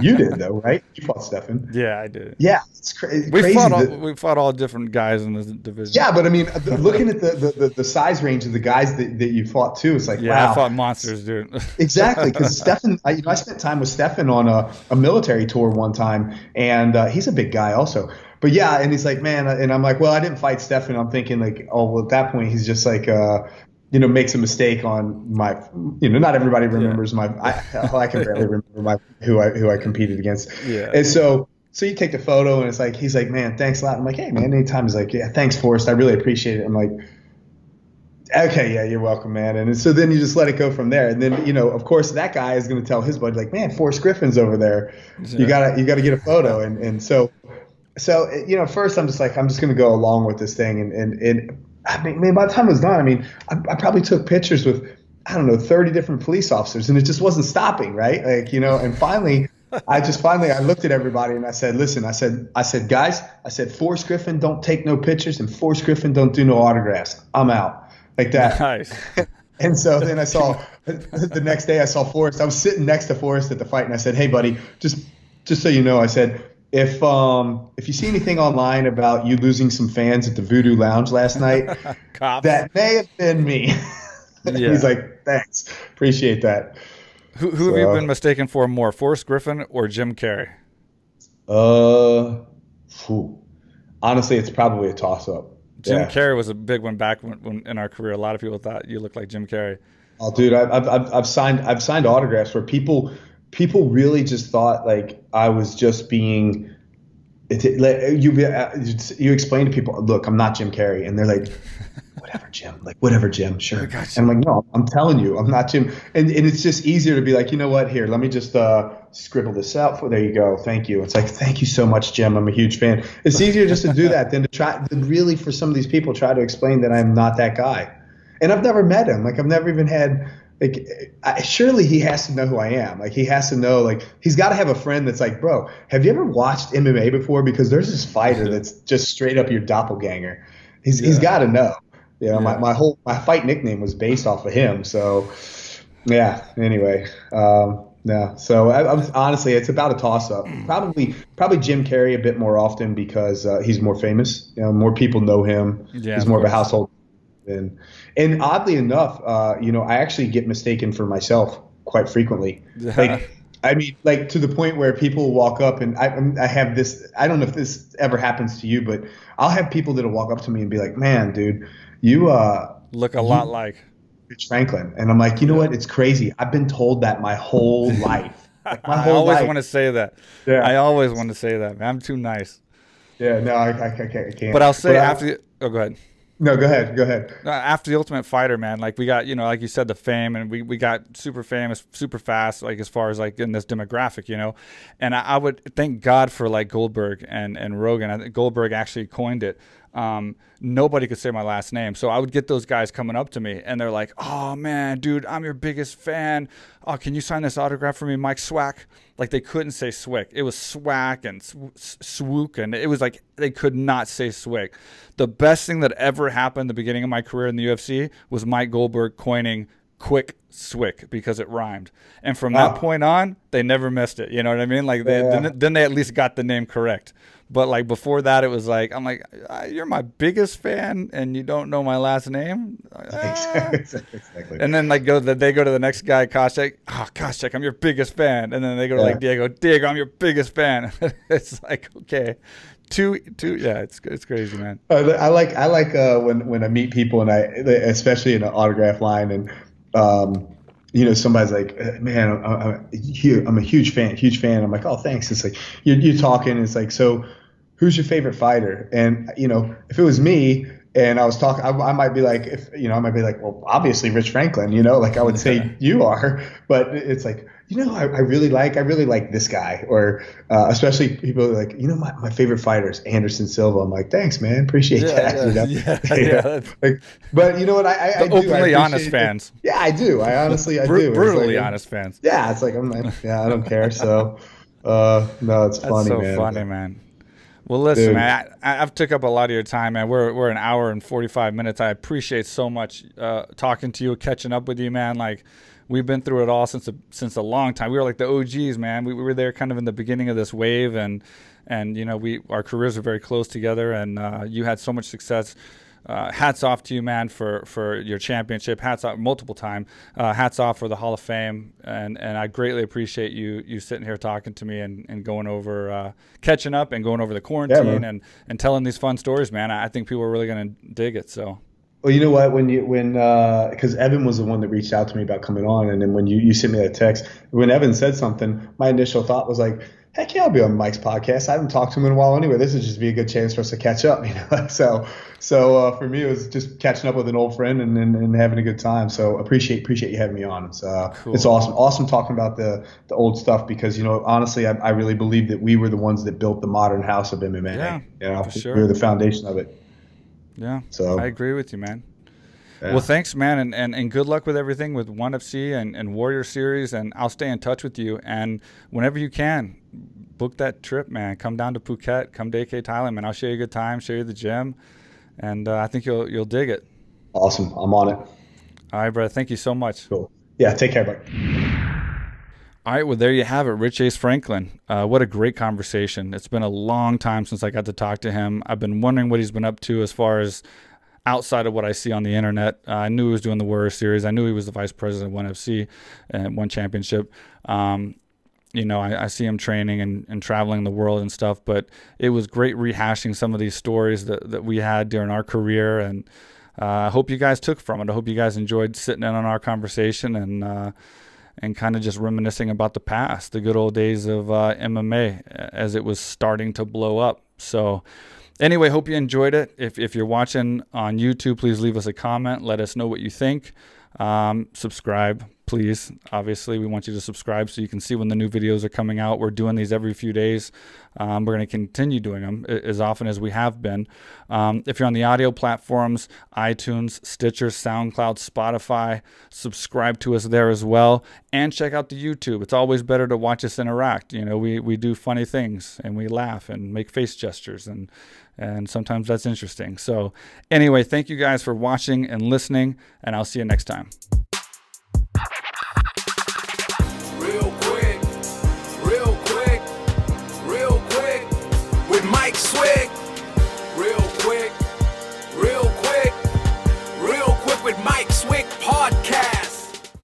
You did though, right? You fought Stefan. Yeah, I did. Yeah, it's crazy. We fought all different guys in this division. Yeah, but I mean, looking at the size range of the guys that you fought too, it's like, wow. I fought monsters, dude. Exactly, because Stefan, I spent time with Stefan on a military tour one time, and he's a big guy also. But yeah, and he's like, man, and I'm like, well, I didn't fight Stefan. I'm thinking like, oh, well, at that point, he's just like, makes a mistake on my, not everybody remembers I can barely remember who I competed against. Yeah. And so you take the photo, and it's like, he's like, man, thanks a lot. I'm like, hey, man, anytime. He's like, yeah, thanks, Forrest. I really appreciate it. I'm like, okay, yeah, you're welcome, man. And so then you just let it go from there. And then, of course, that guy is going to tell his buddy, like, man, Forrest Griffin's over there. Yeah. You gotta get a photo. And so, first I'm just going to go along with this thing. And I mean, by the time it was done, I mean, I probably took pictures with, 30 different police officers, and it just wasn't stopping, right? Like, and finally, I looked at everybody and I said, listen, I said, guys, Forrest Griffin don't take no pictures, and Forrest Griffin don't do no autographs. I'm out. Like that. Nice. And so then the next day I saw Forrest. I was sitting next to Forrest at the fight, and I said, hey, buddy, just so you know, I said, if you see anything online about you losing some fans at the Voodoo Lounge last night, that may have been me. Yeah. He's like, thanks. Appreciate that. Who have you been mistaken for more, Forrest Griffin or Jim Carrey? Honestly, it's probably a toss-up. Jim Carrey was a big one back when in our career. A lot of people thought you looked like Jim Carrey. Oh, dude, I've signed autographs where people really just thought like I was just being. You explain to people, look, I'm not Jim Carrey, and they're like, whatever, Jim, sure. And I'm like, no, I'm telling you, I'm not Jim. And it's just easier to be like, you know what? Here, let me just scribble this out for. There you go. Thank you. It's like, thank you so much, Jim. I'm a huge fan. It's easier just to do that than to really for some of these people try to explain that I'm not that guy. And I've never met him. Like I've never even had. Like, surely he has to know who I am. Like, he has to know, like, he's got to have a friend that's like, bro, have you ever watched MMA before? Because there's this fighter that's just straight up your doppelganger. He's got to know. My fight nickname was based off of him. So, yeah, anyway. So I was honestly, it's about a toss up. Probably Jim Carrey a bit more often because he's more famous. More people know him. Yeah, he's more of a household. And oddly enough, I actually get mistaken for myself quite frequently. Like, I mean, like to the point where people walk up and I have this. I don't know if this ever happens to you, but I'll have people that'll walk up to me and be like, "Man, dude, you look a lot like Rich Franklin," and I'm like, you know what? It's crazy. I've been told that my whole life. I always want to say that. Yeah. I always want to say that, man. I'm too nice. Yeah, no, I can't. But I'll say after. Oh, go ahead. No, go ahead. After the Ultimate Fighter, man, like we got, like you said, the fame, and we got super famous, super fast, like as far as like in this demographic, and I would thank God for like Goldberg and Rogan. I think Goldberg actually coined it. Nobody could say my last name. So I would get those guys coming up to me and they're like, oh man, dude, I'm your biggest fan. Oh, can you sign this autograph for me, Mike Swack? Like they couldn't say Swick. It was Swack and Swook. And it was like, they could not say Swick. The best thing that ever happened at the beginning of my career in the UFC was Mike Goldberg coining Quick Swick because it rhymed. And from that point on, they never missed it. You know what I mean? Like then they at least got the name correct. But like before that, it was like, I'm like, you're my biggest fan and you don't know my last name. Exactly. And then like they go to the next guy, Koscheck. Oh, Koscheck, I'm your biggest fan. And then they go to like Diego, I'm your biggest fan. It's like, okay. Two, yeah, it's crazy, man. I like when I meet people and especially in an autograph line and somebody's like, man, I'm a huge fan. I'm like, oh, thanks. It's like you're talking. It's like, so who's your favorite fighter? And if it was me and I was talking, I might be like, well, obviously Rich Franklin. Like I would say you are, but it's like. I really like this guy, or especially people are like, my favorite fighter is Anderson Silva. I'm like, thanks, man, appreciate that. Yeah. Like, but you know what? I do. Openly honest fans. Yeah, I do. I honestly do. Brutally honest fans. Yeah, it's like I don't care. So, no, it's funny, man. That's so funny, man. Well, listen, man, I've took up a lot of your time, man. We're an hour and 45 minutes. I appreciate so much talking to you, catching up with you, man. Like. We've been through it all since a long time. We were like the OGs, man. We were there kind of in the beginning of this wave, and our careers were very close together. And you had so much success. Hats off to you, man, for your championship. Hats off multiple time. Hats off for the Hall of Fame. And I greatly appreciate you sitting here talking to me and going over catching up and going over the quarantine and telling these fun stories, man. I think people are really gonna dig it. So. Well, you know what? Because Evan was the one that reached out to me about coming on, and then when you sent me that text, when Evan said something, my initial thought was like, heck yeah, I'll be on Mike's podcast. I haven't talked to him in a while anyway. This would just be a good chance for us to catch up, So for me, it was just catching up with an old friend and having a good time. So appreciate you having me on. It's cool. It's awesome talking about the old stuff because honestly, I really believe that we were the ones that built the modern house of MMA. Yeah, for sure. We were the foundation of it. Yeah, so I agree with you, man. Yeah. Well, thanks, man, and good luck with everything with ONE FC and Warrior Series, and I'll stay in touch with you. And whenever you can, book that trip, man. Come down to Phuket, come to AKA Thailand, man. I'll show you a good time, show you the gym, and I think you'll dig it. Awesome, I'm on it. All right, brother. Thank you so much. Cool. Yeah, take care, buddy. All right, well, there you have it, Rich Ace Franklin. What a great conversation. It's been a long time since I got to talk to him. I've been wondering what he's been up to as far as outside of what I see on the internet. I knew he was doing the Warrior Series. I knew he was the vice president of ONE FC and ONE Championship. I see him training and traveling the world and stuff, but it was great rehashing some of these stories that we had during our career, and I hope you guys took from it. I hope you guys enjoyed sitting in on our conversation and kind of just reminiscing about the past, the good old days of MMA as it was starting to blow up. So anyway, hope you enjoyed it. If you're watching on YouTube, please leave us a comment. Let us know what you think. Subscribe, please. Obviously, we want you to subscribe so you can see when the new videos are coming out. We're doing these every few days. We're going to continue doing them as often as we have been. If you're on the audio platforms, iTunes, Stitcher, SoundCloud, Spotify, subscribe to us there as well. And check out the YouTube. It's always better to watch us interact. We do funny things and we laugh and make face gestures and sometimes that's interesting. So anyway, thank you guys for watching and listening, and I'll see you next time.